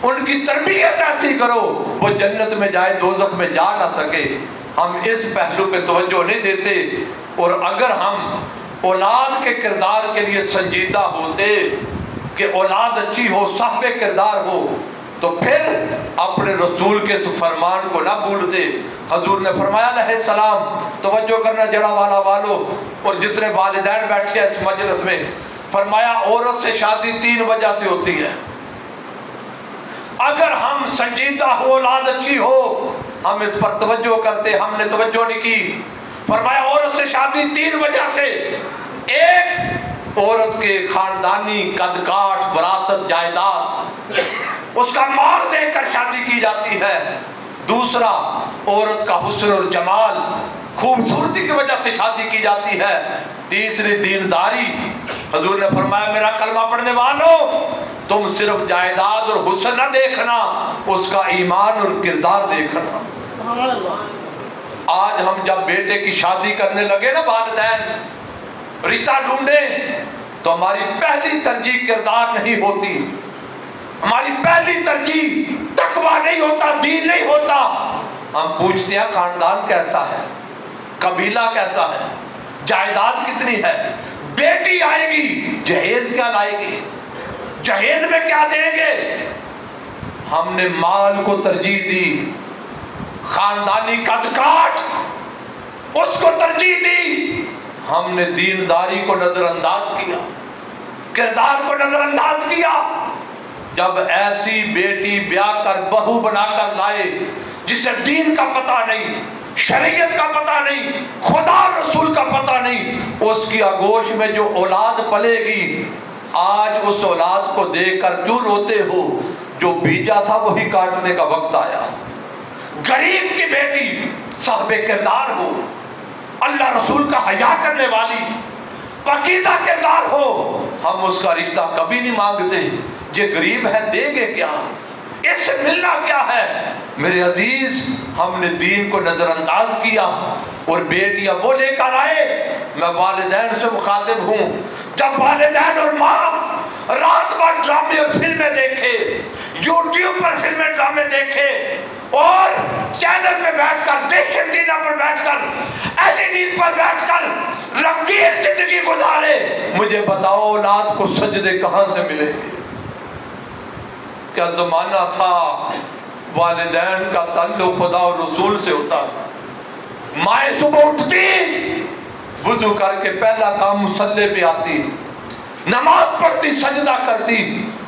A: ان کی تربیت ایسی کرو وہ جنت میں جائے دوزخ میں جا نہ سکے. ہم اس پہلو پہ توجہ نہیں دیتے. اور اگر ہم اولاد کے کردار کے لیے سنجیدہ ہوتے کہ اولاد اچھی ہو، صاحب کردار ہو، تو پھر اپنے رسول کے اس فرمان کو نہ بھولتے. حضور نے فرمایا علیہ السلام، توجہ کرنا جڑا والا والو اور جتنے والدین بیٹھے ہیں اس مجلس میں، فرمایا عورت سے شادی 3 وجہ سے ہوتی ہے. اگر ہم سنجیدہ ہو، اولاد اچھی ہو، ہم اس پر توجہ کرتے، ہم نے توجہ نہیں کی. فرمایا عورت سے شادی 3 وجہ سے. ایک، عورت کے خاندانی قد کاٹ، وراثت، جائیداد، اس کا مال دے کر شادی کی جاتی ہے. دوسرا، عورت کا حسن اور جمال، خوبصورتی کی وجہ سے شادی کی جاتی ہے. تیسری، دینداری. حضور نے فرمایا میرا کلمہ پڑھنے والوں، تم صرف جائیداد اور حسن نہ دیکھنا، اس کا ایمان اور کردار دیکھنا. آج ہم جب بیٹے کی شادی کرنے لگے نا، والدین رشتہ ڈھونڈیں، تو ہماری پہلی ترجیح کردار نہیں ہوتی، ہماری پہلی ترجیح تقویٰ نہیں ہوتا، دین نہیں ہوتا. ہم پوچھتے ہیں خاندان کیسا ہے، قبیلہ کیسا ہے، جائیداد کتنی ہے. بیٹی آئے گی، جہیز کیا لائے گی، جہیز میں کیا دیں گے. ہم نے مال کو ترجیح دی، خاندانی قد کاٹ اس کو ترجیح دی. ہم نے دینداری کو نظر انداز کیا، کردار کو نظر انداز کیا. جب ایسی بیٹی بیاہ کر بہو بنا کر لائے جسے دین کا پتہ نہیں، شریعت کا پتہ نہیں، خدا رسول کا پتہ نہیں، اس کی آگوش میں جو اولاد پلے گی، آج اس اولاد کو دیکھ کر کیوں روتے ہو؟ جو بیجا تھا وہی کاٹنے کا وقت آیا. غریب کی بیٹی صاحب کردار ہو، اللہ رسول کا حیا کرنے والی، پاکیزہ کردار ہو، ہم اس کا رشتہ کبھی نہیں مانگتے. یہ غریب ہے دیں گے کیا، اس سے ملنا کیا ہے. میرے عزیز، ہم نے دین کو نظر انداز کیا اور بیٹیاں وہ لے کر آئے. میں والدین سے مخاطب ہوں، جب والدین اور ماں رات بھر ڈرامے اور فلمیں دیکھے، یوٹیوب پر فلمیں ڈرامے دیکھے اور چینل پہ بیٹھ کر، ڈش انٹینا پر بیٹھ کر، ایل پر بیٹھ کر رنگین زندگی گزارے، مجھے بتاؤ اولاد کو سجدے کہاں سے ملے گے؟ کیا زمانہ تھا والدین کا تعلق خدا اور رسول سے ہوتا تھا. مائیں صبح اٹھتی، وضو کر کے پہلا کام مصلی پہ آتی، نماز پڑھتی، سجدہ کرتی،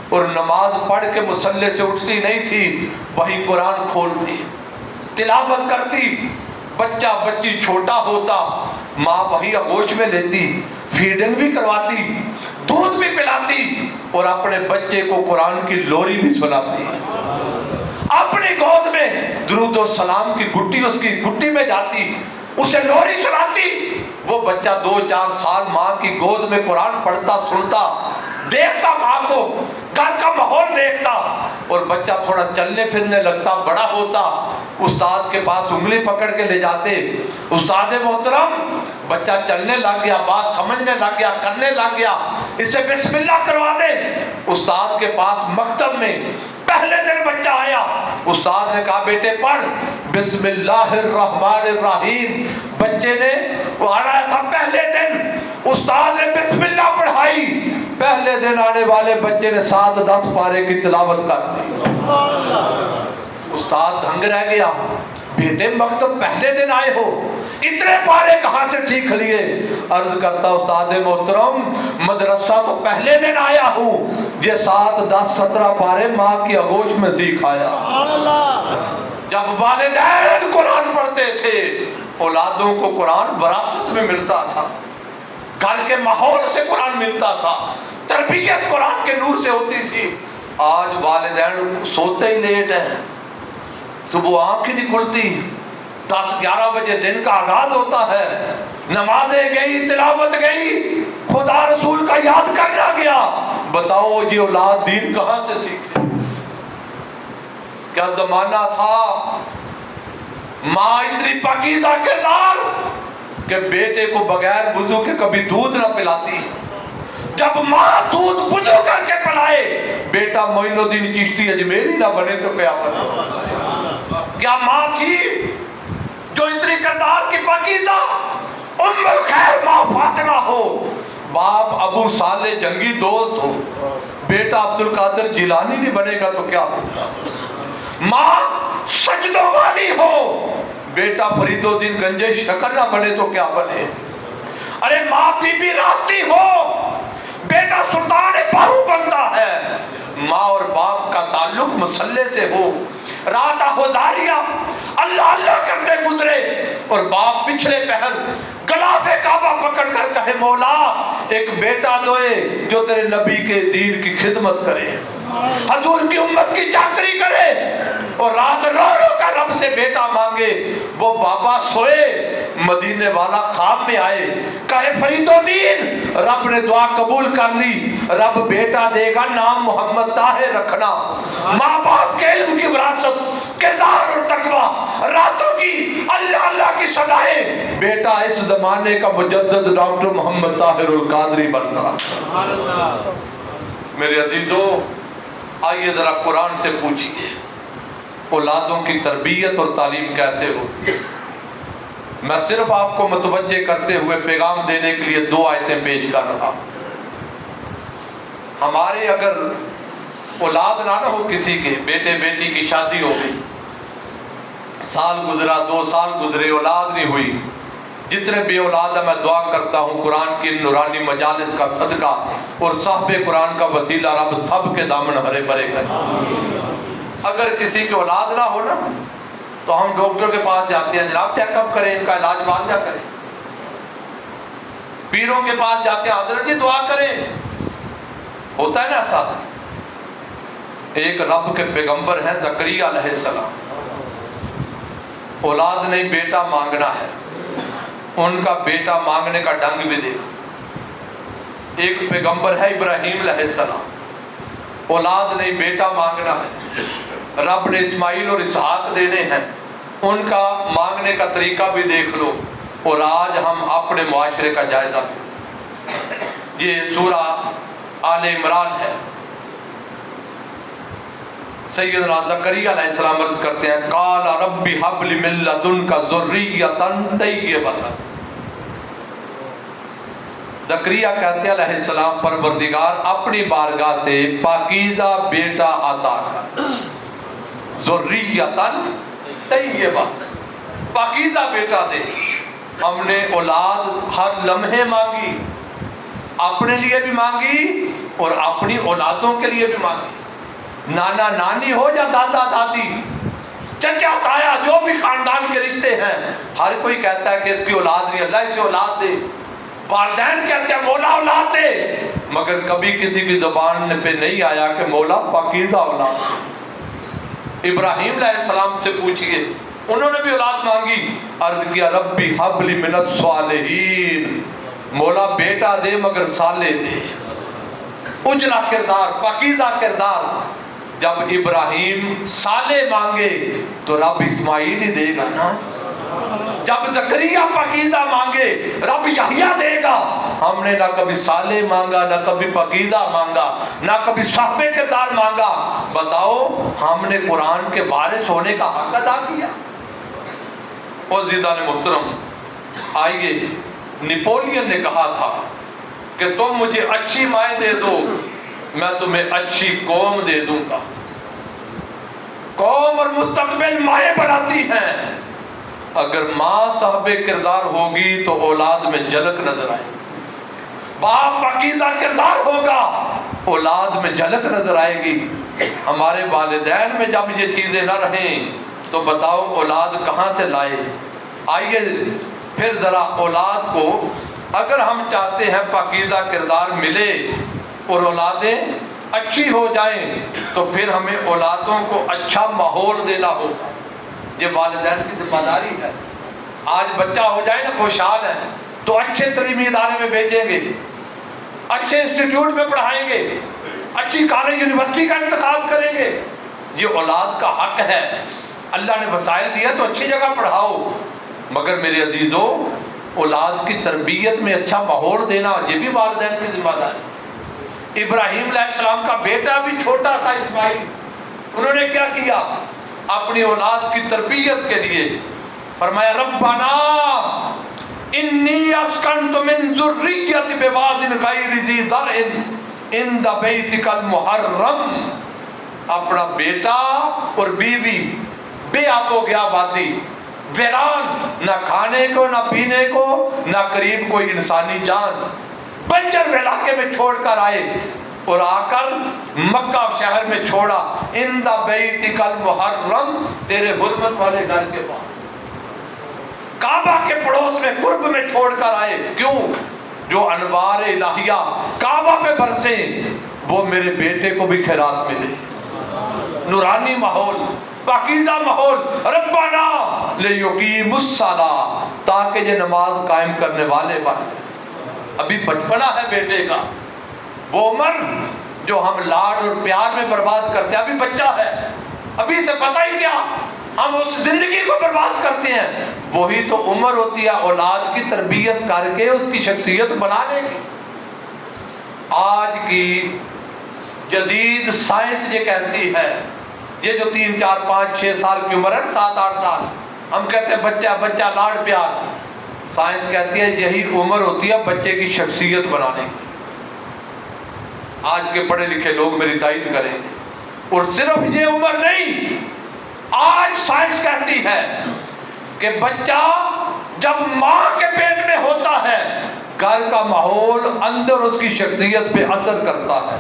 A: اور نماز پڑھ کے مصلی سے اٹھتی نہیں تھی، وہی قرآن کھولتی، تلاوت کرتی. بچہ بچی چھوٹا ہوتا، ماں وہی آغوش میں لیتی، فیڈنگ بھی کرواتی، دودھ بھی پلاتی، اور اپنے بچے کو قرآن کی لوری بھی سناتی. اپنی گود میں درود و سلام کی گٹی اس کی گٹی میں جاتی، اسے لوری سناتی. وہ بچہ 2-4 سال ماں کی گود میں قرآن پڑھتا، سنتا، دیکھتا ماں کو، گھر کا ماحول دیکھتا، اور بچہ تھوڑا چلنے پھرنے لگتا، بڑا ہوتا، استاد کے پاس انگلی پکڑ کے لے جاتے. استاد محترم، بچہ چلنے لگ گیا، بات سمجھنے لگ گیا، کرنے لگ گیا، اسے بسم اللہ کروا دے. استاد کے پاس مکتب میں پہلے دن بچہ آیا، استاد نے کہا بیٹے پڑھ بسم اللہ الرحمن الرحیم. بچے نے وہ آیا تھا پہلے دن، استاد نے بسم اللہ پڑھائی، پہلے دن آنے والے بچے نے 7-10 پارے کی تلاوت کر دی. استاد دھنگ رہ گیا، بیٹے مکتب پہلے دن آئے ہو، اتنے پارے کہاں سے سیکھ لیے؟ عرض کرتا استاد محترم، مدرسہ تو پہلے دن آیا ہوں، یہ 7 10 17 پارے ماں کی آغوش میں سیکھ آیا۔ جب والدین قرآن پڑھتے تھے اولادوں کو قرآن وراثت میں ملتا تھا، گھر کے ماحول سے قرآن ملتا تھا، تربیت قرآن کے نور سے ہوتی تھی۔ آج والدین سوتے ہی لیٹ ہیں، صبح آنکھ ہی نہیں کھلتی، 10 11 بجے دن کا آغاز ہوتا ہے، نمازیں گئی، تلاوت گئی، خدا رسول کا یاد کرنا گیا۔ بتاؤ یہ اولاد دین کہاں سے سیکھے؟ کیا زمانہ تھا ماں اتنی پاکیزہ کردار کہ بیٹے کو بغیر وضو کے کبھی دودھ نہ پلاتی۔ جب ماں دودھ وضو کر کے پلائے بیٹا معین الدین چشتی اجمیری نہ بنے تو کیا بنے؟ کیا ماں تھی جو اتنی کردار کی پاکیزہ ام الخیر ماں فاطمہ ہو، باپ ابو صالح جنگی دوست ہو، بیٹا عبد القادر جیلانی نہیں بنے گا تو کیا ہوگا؟ ماں سجدوں والی ہو، بیٹا فرید الدین گنجے شکر نہ بنے تو کیا بنے؟ ارے ماں بی بی راستی ہو، بیٹا سلطان باہو بنتا ہے۔ ماں اور باپ کا تعلق مسلح سے ہو، رات ہزاریہ اللہ اللہ کرتے گزرے اور باپ پچھلے پہر غلاف کعبہ پکڑ کر کہے مولا ایک بیٹا دوئے جو تیرے نبی کے دین کی خدمت کرے، حضور کی امت کی چاکری کرے، اور رات رو رو کر رب سے بیٹا مانگے۔ وہ بابا سوئے، مدینے والا خواب میں آئے، کہے فرید الدین رب نے دعا قبول کر لی، رب بیٹا دے گا، نام محمد طاہر رکھنا۔ ماں باپ کے علم کی وراثت، کردار اور تقوی، راتوں کی اللہ اللہ کی صدائیں، بیٹا اس زمانے کا مجدد ڈاکٹر محمد طاہر القادری بن رہا۔ میرے عزیزوں آئیے ذرا قرآن سے پوچھئے اولادوں کی تربیت اور تعلیم کیسے ہوتی ہے؟ میں صرف آپ کو متوجہ کرتے ہوئے پیغام دینے کے لیے 2 آیتیں پیش کر رہا ہوں۔ ہمارے اگر اولاد نہ ہو کسی کے، بیٹے بیٹی کی شادی ہو گئی، سال گزرا 2 سال گزرے اولاد نہیں ہوئی، جتنے بھی اولاد ہیں میں دعا کرتا ہوں قرآن کی نورانی مجالس کا صدقہ اور صاحب قرآن کا وسیلہ رب سب کے دامن ہرے بھرے کرے۔ اگر کسی کی اولاد نہ ہو نا تو ہم ڈاکٹر کے پاس جاتے ہیں، جناب چیک اپ کریں، ان کا علاج معالجہ کریں، پیروں کے پاس جاتے ہیں، حضرت جی دعا کریں، ہوتا ہے نا ایسا۔ ایک رب کے پیغمبر ہیں زکریا علیہ السلام، اولاد نہیں بیٹا مانگنا ہے، ان کا بیٹا مانگنے کا ڈنگ بھی دیکھو۔ ایک پیغمبر ہے ابراہیم علیہ السلام، اولاد نہیں بیٹا مانگنا ہے، رب نے اسماعیل اور اسحاق دینے ہیں، ان کا مانگنے کا طریقہ بھی دیکھ لو۔ اور آج ہم اپنے معاشرے کا جائزہ لیں۔ یہ سورہ آل عمران ہے۔ سیدنا زکریا علیہ السلام عرض کرتے ہیں قال رب ہب لی من لدنک ذریۃ طیبۃ۔ زکریا کہتے ہیں علیہ السلام پروردگار اپنی بارگاہ سے پاکیزہ بیٹا عطا کر، ذریۃ طیبہ، پاکیزہ بیٹا دے۔ ہم نے اولاد ہر لمحے مانگی، اپنے لیے بھی مانگی اور اپنی اولادوں کے لیے بھی مانگی، نانا نانی ہو یا دادا دادی، چچا تایا، جو بھی خاندان کے رشتے ہیں، ہر کوئی کہتا ہے کہ اس کی اولاد نہیں، اللہ اسے اولاد دے۔ والدین کہتے ہیں مولا اولاد دے، مگر کبھی کسی کی زبان پہ نہیں آیا کہ مولا پاکیزہ اولاد دے۔ ابراہیم علیہ السلام سے پوچھئے، انہوں نے بھی اولاد مانگی، عرض کیا ربی حب لی من الصالحین، مولا بیٹا دے مگر صالح دے، اجلا کردار، پاکیزہ کردار۔ جب ابراہیم صالح مانگے تو رب اسماعیل ہی دے گا نا، جب زکریا پاکیزہ مانگے رب یحییٰ دے گا۔ ہم نے نہ کبھی صالح مانگا، نہ کبھی پاکیزہ مانگا، نہ کبھی صاحب کردار مانگا۔ بتاؤ ہم نے قرآن کے وارث ہونے کا حق ادا کیا؟ عزیزان محترم آئیے، نپولین نے کہا تھا کہ تم مجھے اچھی مائیں دے دو میں تمہیں اچھی قوم دے دوں گا۔ قوم اور مستقبل مائیں بناتی ہیں، اگر ماں صاحب کردار ہوگی تو اولاد میں جھلک نظر آئے، باپ پاکیزہ کردار ہوگا، اولاد میں جھلک نظر آئے گی۔ ہمارے والدین میں جب یہ چیزیں نہ رہیں تو بتاؤ اولاد کہاں سے لائے؟ آئیے پھر ذرا اولاد کو اگر ہم چاہتے ہیں پاکیزہ کردار ملے اور اولادیں اچھی ہو جائیں تو پھر ہمیں اولادوں کو اچھا ماحول دینا ہوگا۔ یہ والدین کی ذمہ داری ہے۔ آج بچہ ہو جائے نا خوشحال ہے تو اچھے تعلیمی ادارے میں بھیجیں گے، اچھے انسٹیٹیوٹ میں پڑھائیں گے، اچھی کالج یونیورسٹی کا انتخاب کریں گے۔ یہ اولاد کا حق ہے۔ اللہ نے وسائل دیا تو اچھی جگہ پڑھاؤ، مگر میرے عزیزوں اولاد کی تربیت میں اچھا ماحول دینا یہ بھی والدین کی ذمہ داری۔ ابراہیم علیہ السلام کا بیٹا بھی چھوٹا تھا اسماعیل، انہوں نے کیا کیا؟ اپنی اولاد کی تربیت کے لیے فرمایا ربنا انی اسکنت من ذریتی بواد غیر ذی زرع عند بیتک المحرم۔ اپنا بیٹا اور بیوی بے آب ہو گیا وادی ویران، نہ کھانے کو نہ پینے کو نہ قریب کوئی انسانی جان، بنجر علاقے میں چھوڑ کر آئے اور آ کر مکہ شہر میں چھوڑا، عند بیتک المحرم، تیرے حرمت والے گھر کے پاس، کعبہ کے پڑوس میں قرب میں چھوڑ کر آئے۔ کیوں؟ جو انوار الہیہ کعبہ پہ برسیں وہ میرے بیٹے کو بھی خیرات ملے، نورانی ماحول، پاکیزہ ماحول۔ ربنا لیقیم الصلاۃ، تاکہ یہ نماز قائم کرنے والے بن۔ ابھی بچپنا ہے بیٹے کا، وہ عمر جو ہم لاڈ اور پیار میں برباد کرتے ہیں، ابھی بچہ ہے، ابھی سے پتہ ہی کیا ہم اس زندگی کو برباد کرتے ہیں۔ وہی تو عمر ہوتی ہے اولاد کی تربیت کر کے اس کی شخصیت بنانے کی۔ آج کی جدید سائنس یہ کہتی ہے، یہ جو 3 4 5 6 سال کی عمر ہے، 7 8 سال، ہم کہتے ہیں بچہ بچہ لاڈ پیار، سائنس کہتی ہے یہی عمر ہوتی ہے بچے کی شخصیت بنانے کی۔ آج کے پڑھے لکھے لوگ میری تائید کریں گے۔ اور صرف یہ عمر نہیں، آج سائنس کہتی ہے کہ بچہ جب ماں کے پیٹ میں ہوتا ہے گھر کا ماحول اندر اس کی شخصیت پہ اثر کرتا ہے۔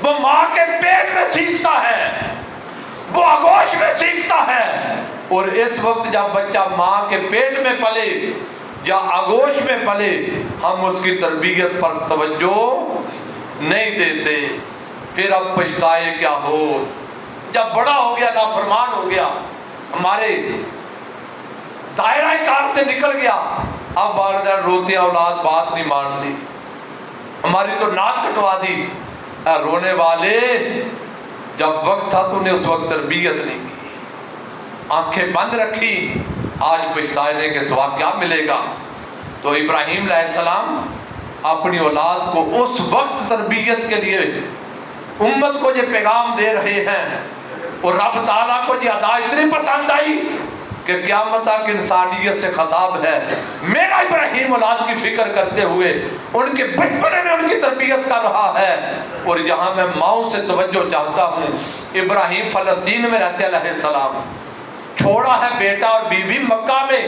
A: وہ ماں کے پیٹ میں سیکھتا ہے، وہ آغوش میں سیکھتا ہے، اور اس وقت جب بچہ ماں کے پیٹ میں پلے یا آغوش میں پلے ہم اس کی تربیت پر توجہ نہیں دیتے، پھر اب پچھتائے کیا ہو جب بڑا ہو گیا، نافرمان ہو گیا، ہمارے دائرہ کار سے نکل گیا، اب والدین روتے ہیں اولاد بات نہیں مانتی، ہماری تو ناک کٹوا دی۔ اے رونے والے، جب وقت تھا تو نے اس وقت تربیت نہیں کی، آنکھیں بند رکھی، آج پچھتانے کے سوا کیا ملے گا؟ تو ابراہیم علیہ السلام اپنی اولاد کو اس وقت تربیت کے لیے امت کو یہ پیغام دے رہے ہیں، اور رب تعالیٰ کو یہ ادا اتنی پسند آئی کہ قیامت تک انسانیت سے خطاب ہے، میرا ابراہیم اولاد کی فکر کرتے ہوئے ان کے بچپنے میں ان کی تربیت کر رہا ہے۔ اور یہاں میں ماؤں سے توجہ چاہتا ہوں، ابراہیم فلسطین میں رہتے علیہ السلام، چھوڑا ہے بیٹا اور بیوی مکہ میں،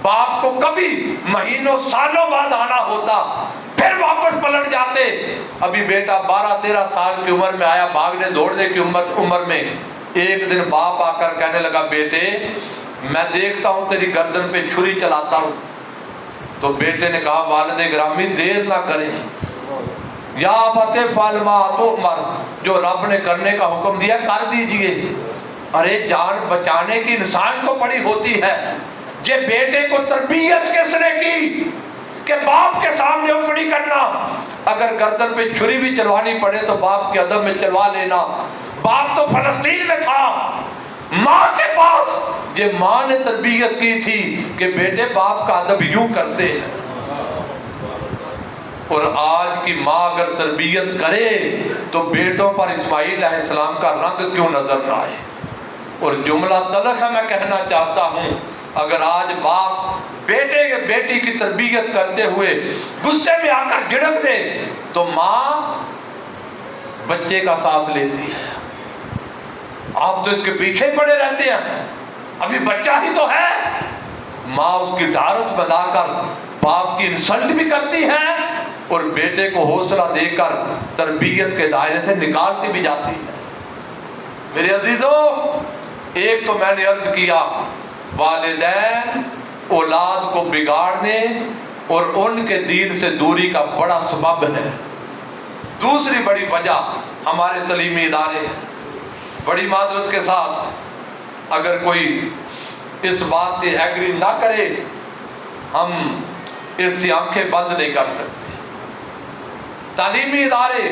A: باپ کو کبھی مہینوں سالوں بعد آنا ہوتا، پھر واپس پلٹ جاتے۔ ابھی بیٹا 12 13 سال کی عمر میں آیا، بھاگنے دوڑنے کی عمر میں، ایک دن باپ آ کر کہنے لگا بیٹے میں دیکھتا ہوں تیری گردن پہ چھری چلاتا ہوں۔ تو بیٹے نے کہا والد گرامی دیر نہ کریں، یا ابت افعل ما تؤمر، جو رب نے کرنے کا حکم دیا کر دیجئے۔ ارے جان بچانے کی انسان کو بڑی ہوتی ہے، یہ بیٹے کو تربیت کس نے کی کہ باپ کے سامنے اپڑی کرنا؟ اگر گردن پہ چھری بھی چلوانی پڑے تو باپ کے ادب میں چلوا لینا۔ باپ تو فلسطین میں تھا، ماں کے پاس، یہ ماں نے تربیت کی تھی کہ بیٹے باپ کا ادب یوں کرتے ہیں۔ اور آج کی ماں اگر تربیت کرے تو بیٹوں پر اسماعیل علیہ السلام کا رنگ کیوں نظر نہ آئے؟ اور جملہ تلخ ہے، میں کہنا چاہتا ہوں، اگر آج باپ بیٹے کے بیٹی کی تربیت کرتے ہوئے غصے میں آ کر جھڑک دے تو ماں بچے کا ساتھ لیتی ہے۔ آپ تو اس کے پیچھے پڑے رہتے ہیں، ابھی بچہ ہی تو ہے۔ ماں اس کی ڈھارس بنا کر باپ کی انسلٹ بھی کرتی ہے اور بیٹے کو حوصلہ دے کر تربیت کے دائرے سے نکالتی بھی جاتی ہے۔ میرے عزیزوں، ایک تو میں نے عرض کیا والدین اولاد کو بگاڑنے اور ان کے دین سے دوری کا بڑا سبب ہے۔ دوسری بڑی وجہ ہمارے تعلیمی ادارے، بڑی معذرت کے ساتھ اگر کوئی اس بات سے ایگری نہ کرے، ہم اس سے آنکھیں بند نہیں کر سکتے۔ تعلیمی ادارے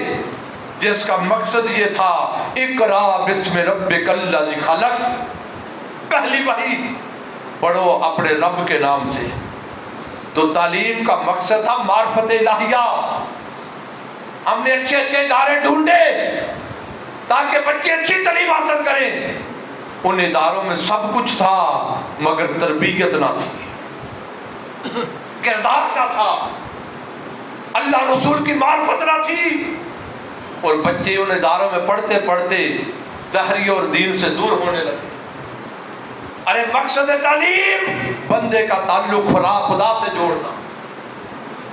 A: جس کا مقصد یہ تھا اقرا بسم ربک الذی خلق، پہلی وحی پڑھو اپنے رب کے نام سے، تو تعلیم کا مقصد تھا معرفت الہیہ۔ ہم نے اچھے اچھے ادارے ڈھونڈے تاکہ بچے اچھی تعلیم حاصل کریں۔ ان اداروں میں سب کچھ تھا مگر تربیت نہ تھی، کردار نہ تھا، اللہ رسول کی معرفت نہ تھی، اور بچے ان اداروں میں پڑھتے پڑھتے دہری اور دین سے دور ہونے لگے۔ ارے مقصد تعلیم بندے کا تعلق خدا سے جوڑنا،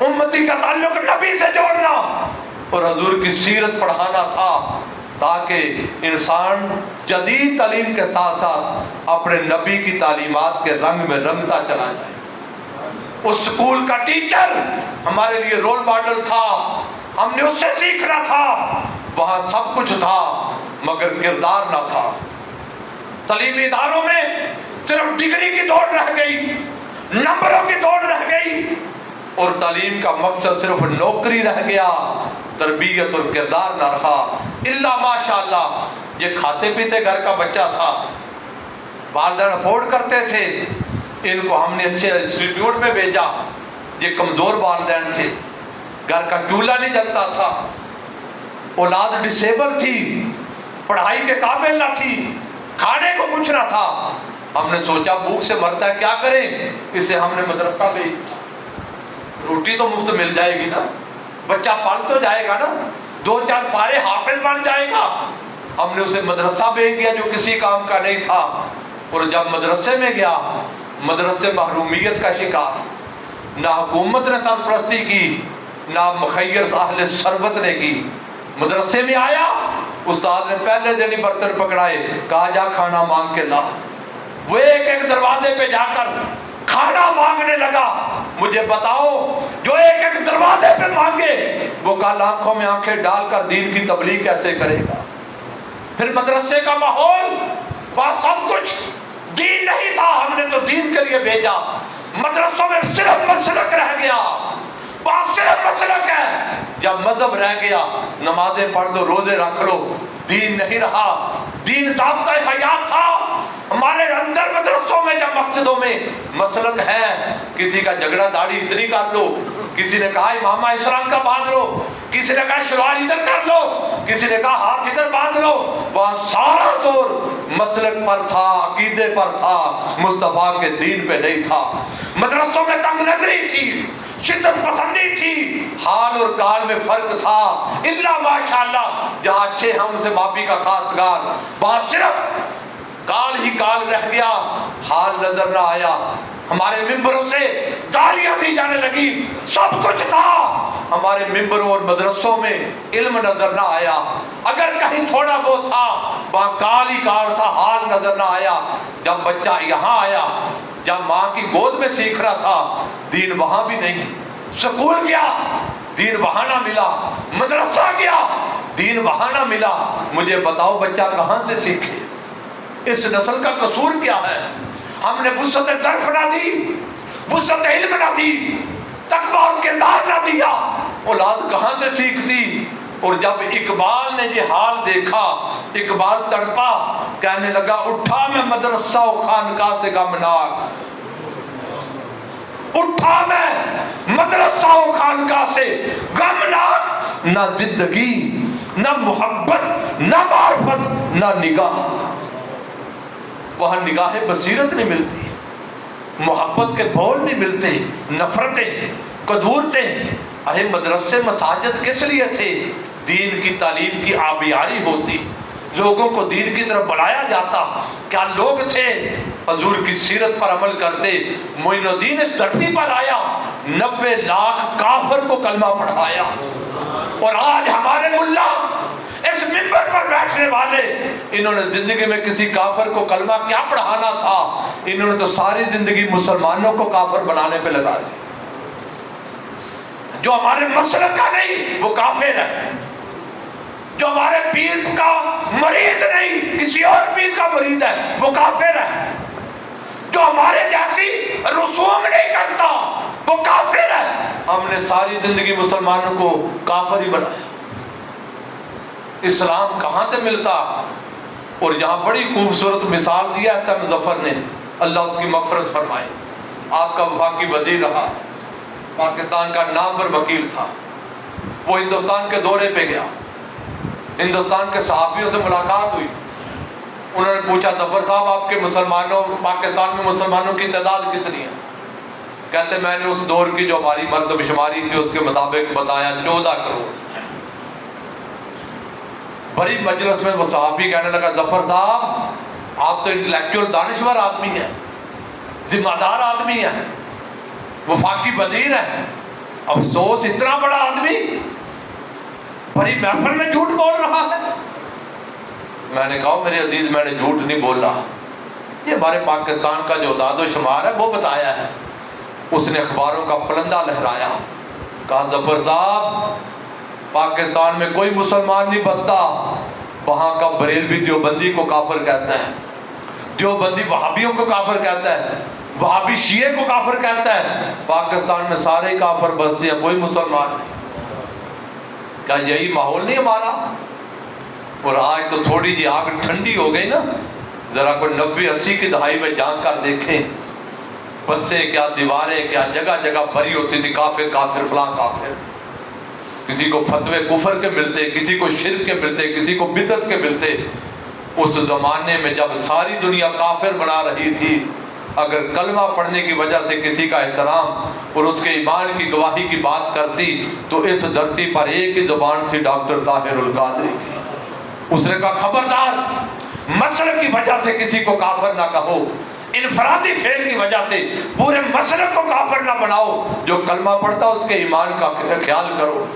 A: امتی کا تعلق نبی سے جوڑنا اور حضور کی سیرت پڑھانا تھا، تاکہ انسان جدید تعلیم کے ساتھ ساتھ اپنے نبی کی تعلیمات کے رنگ میں رنگتا چلا جائے۔ اس سکول کا ٹیچر ہمارے لیے رول ماڈل تھا، ہم نے اس سے سیکھنا تھا، وہاں سب کچھ تھا مگر کردار نہ تھا۔ تعلیمی اداروں میں صرف ڈگری کی دوڑ رہ گئی، نمبروں کی دوڑ رہ گئی، اور تعلیم کا مقصد صرف نوکری رہ گیا، تربیت اور کردار نہ رہا۔ اللہ ماشاءاللہ یہ کھاتے پیتے گھر کا بچہ تھا، والدین افورڈ کرتے تھے، ان کو ہم نے اچھے انسٹیٹیوٹ میں بھیجا، یہ کمزور والدین تھے، گھر کا چولہا نہیں جلتا تھا، اولاد ڈسیبل تھی، پڑھائی کے قابل نہ تھی، کھانے کو کچھ نہ تھا۔ ہم نے سوچا بھوک سے مرتا ہے، کیا کریں، اسے ہم نے مدرسہ بھیج دیا، روٹی تو مفت مل جائے گی نا، بچہ پڑھ تو جائے گا نا، 2-4 پارے حافظ بن جائے گا۔ ہم نے اسے مدرسہ بھیج دیا جو کسی کام کا نہیں تھا، اور جب مدرسے میں گیا، مدرسے محرومیت کا شکار، نہ حکومت نے سرپرستی کی، نہ مخیر اہل ثروت نے کی۔ مدرسے میں آیا، استاد نے پہلے دن ہی برتن پکڑائے، کہا جا کھانا مانگ کے لا۔ وہ ایک ایک دروازے پہ جا کر کھانا مانگنے لگا۔ مجھے بتاؤ جو ایک ایک دروازے پہ مانگے وہ کل آنکھوں میں آنکھیں ڈال کر دین کی تبلیغ کیسے کرے گا؟ پھر مدرسے کا ماحول، وہاں سب کچھ دین نہیں تھا، ہم نے تو دین کے لیے بھیجا۔ مدرسوں میں صرف مسلک رہ گیا، وہاں صرف مسلک ہے۔ جب مذہب رہ گیا، نمازیں پڑھ لو، روزے رکھ لو، دین نہیں رہا۔ دین ضابطہ حیات تھا ہمارے اندر۔ مدرسوں میں جب مسجدوں میں مسلک ہے، کسی کا جھگڑا داڑھی اتنی کر لو، کسی نے کہا امامہ اس رنگ کا باندھ لو، کسی نے کہا شلوار ادھر کر لو، کسی نے کہا ہاتھ ادھر باندھ لو، وہاں سارا دور مسلک پر تھا، عقیدے پر تھا، مصطفیٰ کے دین پہ نہیں تھا۔ مدرسوں میں تنگ نظری تھی، شدت پسندی تھی، حال اور کال میں فرق تھا۔ اللہ ماشاءاللہ جہاں اچھے ہیں ان سے معافی کا خواستگار، وہاں صرف کال ہی کال رہ گیا، حال نظر نہ آیا۔ ہمارے ممبروں سے گالیاں دی جانے لگی، سب کچھ تھا، ہمارے ممبروں اور مدرسوں میں علم نظر نہ آیا۔ اگر کہیں تھوڑا بہت تھا وہاں کال ہی کال تھا، حال نظر نہ آیا۔ جب بچہ یہاں آیا، جب ماں کی گود میں سیکھ رہا تھا، دین وہاں بھی نہیں۔ سکول گیا، دین وہاں نہ ملا، مدرسہ گیا، دین وہاں نہ ملا۔ مجھے بتاؤ بچہ کہاں سے سیکھے؟ اس نسل کا قصور کیا ہے؟ ہم نے وسعت ظرف نہ دی، وسعت علم نہ دی، تقویٰ اور کردار نہ دیا، اولاد کہاں سے سیکھتی؟ اور جب اقبال نے یہ حال دیکھا، اقبال تڑپا، کہنے لگا اٹھا میں مدرسہ و خانقاہ سے غمناک، اٹھا میں مدرسہ و خانقاہ سے غمناک، نہ زندگی، نہ محبت، نہ معرفت، نہ نگاہ۔ وہاں نگاہ بصیرت نہیں ملتی، محبت کے بول نہیں ملتے، نفرتیں، قدورتیں۔ ارے مدرسے مساجد کس لیے تھے؟ دین کی تعلیم کی آبیاری ہوتی، لوگوں کو دین کی طرف بلایا جاتا۔ کیا لوگ تھے؟ حضور کی سیرت پر عمل کرتے۔ معین الدین اس دھرتی پر آیا، 90 لاکھ کافر کو کلمہ پڑھایا. اور آج ہمارے ملا اس منبر پر بیٹھنے والے، انہوں نے زندگی میں کسی کافر کو کلمہ کیا پڑھانا تھا، انہوں نے تو ساری زندگی مسلمانوں کو کافر بنانے پہ لگا دی. جو ہمارے مسلک کا نہیں وہ کافر ہے، جو ہمارے پیر کا مرید نہیں کسی اور پیر کا مرید ہے وہ کافر ہے، جو ہمارے جیسی رسوم نہیں کرتا وہ کافر ہے. ہم نے ساری زندگی مسلمانوں کو کافر ہی بنایا. اسلام کہاں سے ملتا؟ اور یہاں بڑی خوبصورت مثال دیا ہے احسان ظفر نے، اللہ اس کی مغفرت فرمائے. آپ کا وفاقی وزیر رہا، پاکستان کا نامور وکیل تھا. وہ ہندوستان کے دورے پہ گیا، ہندوستان کے صحافیوں سے ملاقات ہوئی. انہوں نے پوچھا ظفر صاحب آپ کے مسلمانوں پاکستان میں مسلمانوں کی تعداد کتنی ہے؟ کہتے میں نے اس دور کی جو ہماری مردم شماری تھی اس کے مطابق بتایا 14 کروڑ. بڑی مجلس میں وہ صحافی کہنے لگا ظفر صاحب آپ تو انٹلیکچوئل دانشور آدمی ہیں، ذمہ دار آدمی ہیں، وفاقی وزیر ہیں، افسوس اتنا بڑا آدمی بڑی محفل میں جھوٹ بول رہا ہے. میں نے کہا میرے عزیز میں نے جھوٹ نہیں بولا، یہ ہمارے پاکستان کا جو اعداد و شمار ہے وہ بتایا ہے. اس نے اخباروں کا پلندہ لہرایا، کہا ظفر صاحب پاکستان میں کوئی مسلمان نہیں بستا، وہاں کا بریلوی دیوبندی کو کافر کہتا ہے، دیوبندی وہابیوں کو کافر کہتا ہے، وہابی شیعہ کو کافر کہتا ہے. پاکستان میں سارے کافر بستے ہیں، کوئی مسلمان نہیں. کیا یہی ماحول نہیں ہمارا؟ اور آج تو تھوڑی جی آگ ٹھنڈی ہو گئی نا، ذرا کوئی 90-80 کی دہائی میں جان کر دیکھیں، بسیں کیا دیواریں کیا جگہ جگہ بھری ہوتی تھی کافر کافر فلاں کافر. کسی کو فتوے کفر کے ملتے، کسی کو شرک کے ملتے، کسی کو بدعت کے ملتے. اس زمانے میں جب ساری دنیا کافر بنا رہی تھی، اگر کلمہ پڑھنے کی وجہ سے کسی کا احترام اور اس کے ایمان کی گواہی کی بات کرتی تو اس دھرتی پر ایک ہی زبان تھی ڈاکٹر طاہر القادری کی. اس نے کہا خبردار مسلک کی وجہ سے کسی کو کافر نہ کہو، انفرادی فعل کی وجہ سے پورے مسلک کو کافر نہ بناؤ. جو کلمہ پڑھتا اس کے ایمان کا خیال کرو.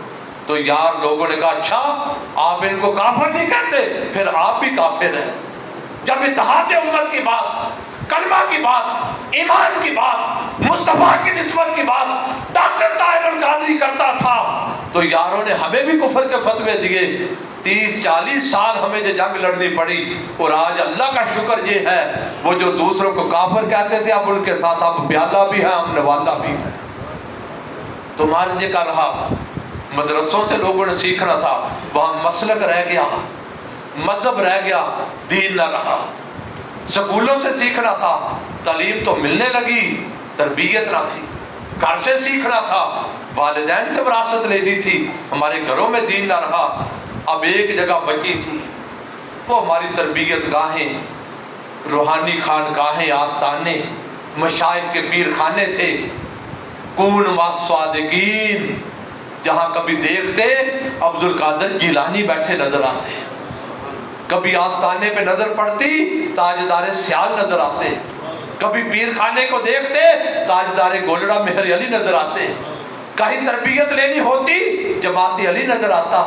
A: تو یار لوگوں نے کہا اچھا آپ ان کو کافر نہیں کہتے، پھر آپ بھی کافر ہیں. جب اتحاد امت کی بات، کلمہ کی بات، ایمان کی بات، مصطفیٰ کی نسبت کی بات ڈاکٹر طاہر القادری کرتا تھا تو یاروں نے ہمیں بھی کفر کے فتوے دیے. 30-40 سال ہمیں یہ جنگ لڑنی پڑی. اور آج اللہ کا شکر یہ ہے وہ جو دوسروں کو کافر کہتے تھے اب ان کے ساتھ اب پیالہ بھی ہے، ہم نوالا بھی ہے. تو مارجے کا رہا، مدرسوں سے لوگوں نے سیکھنا تھا، وہاں مسلک رہ گیا، مذہب رہ گیا، دین نہ رہا. سکولوں سے سیکھنا تھا، تعلیم تو ملنے لگی، تربیت نہ تھی. گھر سے سیکھنا تھا، والدین سے وراثت لینی تھی، ہمارے گھروں میں دین نہ رہا. اب ایک جگہ بچی تھی، وہ ہماری تربیت گاہیں، روحانی خانقاہیں، آستانے، مشائخ کے پیر خانے تھے. کون والصادقین، جہاں کبھی دیکھتے عبد القادر جیلانی بیٹھے نظر آتے، کبھی آستانے پہ نظر پڑتی تاجدار سیال نظر آتے، کبھی پیر خانے کو دیکھتے تاجدار گولڑا مہر علی نظر آتے. کہیں تربیت لینی ہوتی جماعت علی نظر آتا،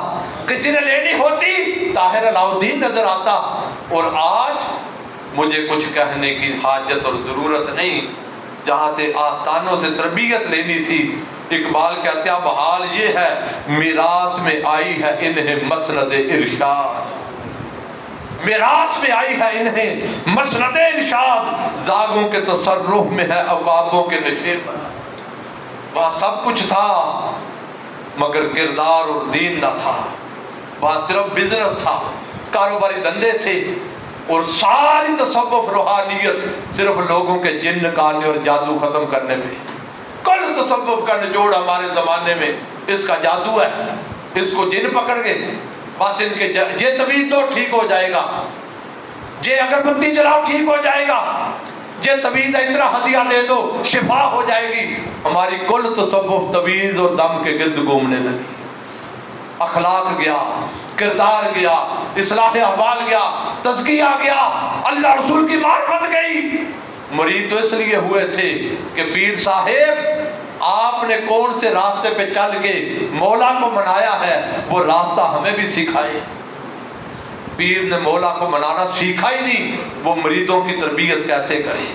A: کسی نے لینی ہوتی طاہر علاؤدین نظر آتا. اور آج مجھے کچھ کہنے کی حاجت اور ضرورت نہیں، جہاں سے آستانوں سے تربیت لینی تھی. اقبال کہتے ہیں اب حال یہ ہے میراث میں آئی ہے انہیں مسند ارشاد، میراث میں آئی ہے انہیں مسند ارشاد، زاغوں کے تصرف میں ہے عقابوں کے نشیب. وہاں سب کچھ تھا مگر کردار اور دین نہ تھا. وہاں صرف بزنس تھا، کاروباری دندے تھے، اور ساری تصوف روحانیت صرف لوگوں کے جن نکالنے اور جادو ختم کرنے پہ. کل تصوف کا نچوڑ ہمارے زمانے میں اس کا جادو ہے. اس کو جن پکڑ گئے، بس ان کے یہ طبیعت تو ٹھیک ہو جائے گا، یہ اگربتی جلاؤ ٹھیک ہو جائے گا، یہ طبیعت اتنا ہدیہ دے دو شفا ہو جائے گی. ہماری کل تصوف طبیعت اور دم کے گرد گھومنے لگی. اخلاق گیا، کردار گیا، اصلاح احوال گیا، تزکیہ گیا، اللہ رسول کی معرفت گئی. مرید تو اس لیے ہوئے تھے کہ پیر صاحب آپ نے کون سے راستے پہ چل کے مولا کو منایا ہے، وہ راستہ ہمیں بھی سکھائے۔ پیر نے مولا کو منانا سیکھا ہی نہیں، وہ مریدوں کی تربیت کیسے کرے؟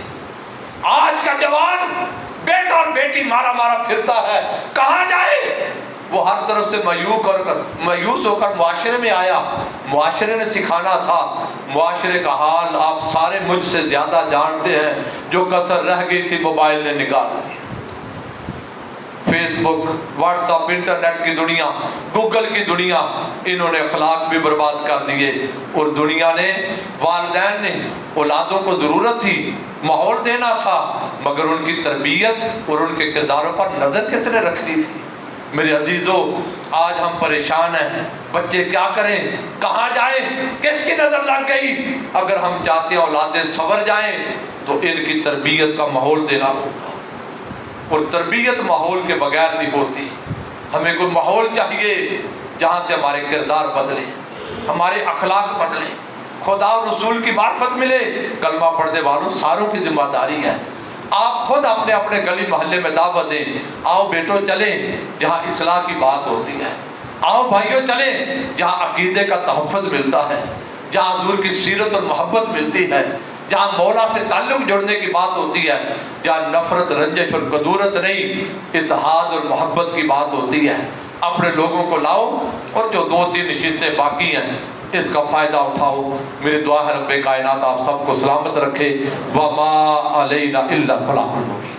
A: آج کا جوان بیٹا اور بیٹی مارا مارا پھرتا ہے، کہاں جائے؟ وہ ہر طرف سے مایوس ہو کر معاشرے میں آیا، معاشرے نے سکھانا تھا۔ معاشرے کا حال آپ سارے مجھ سے زیادہ جانتے ہیں، جو کسر رہ گئی تھی موبائل نے نکال دی۔ فیس بک، واٹس ایپ، انٹرنیٹ کی دنیا، گوگل کی دنیا، انہوں نے اخلاق بھی برباد کر دیے۔ اور دنیا نے، والدین نے، اولادوں کو ضرورت تھی، ماحول دینا تھا، مگر ان کی تربیت اور ان کے کرداروں پر نظر کس نے رکھنی تھی؟ میرے عزیزو، آج ہم پریشان ہیں، بچے کیا کریں، کہاں جائیں، کس کی نظر لگ گئی؟ اگر ہم چاہتے ہیں اولادیں سنور جائیں تو ان کی تربیت کا ماحول دینا ہوگا، اور تربیت ماحول کے بغیر نہیں ہوتی۔ ہمیں کوئی ماحول چاہیے جہاں سے ہمارے کردار بدلیں، ہمارے اخلاق بدلیں، خدا اور رسول کی معرفت ملے۔ کلمہ پڑھنے والوں ساروں کی ذمہ داری ہے، آپ خود اپنے اپنے گلی محلے میں دعوت دیں، آؤ بیٹوں چلیں جہاں اصلاح کی بات ہوتی ہے، آؤ بھائیوں چلیں جہاں عقیدے کا تحفظ ملتا ہے، جہاں حضور کی سیرت اور محبت ملتی ہے، جہاں مولا سے تعلق جوڑنے کی بات ہوتی ہے، جہاں نفرت، رنجش اور کدورت نہیں، اتحاد اور محبت کی بات ہوتی ہے۔ اپنے لوگوں کو لاؤ، اور جو 2-3 نشستیں باقی ہیں اس کا فائدہ اٹھاؤ۔ میری دعا ہے رب کائنات آپ سب کو سلامت رکھے۔ وما علینا الا البلاغ المبین۔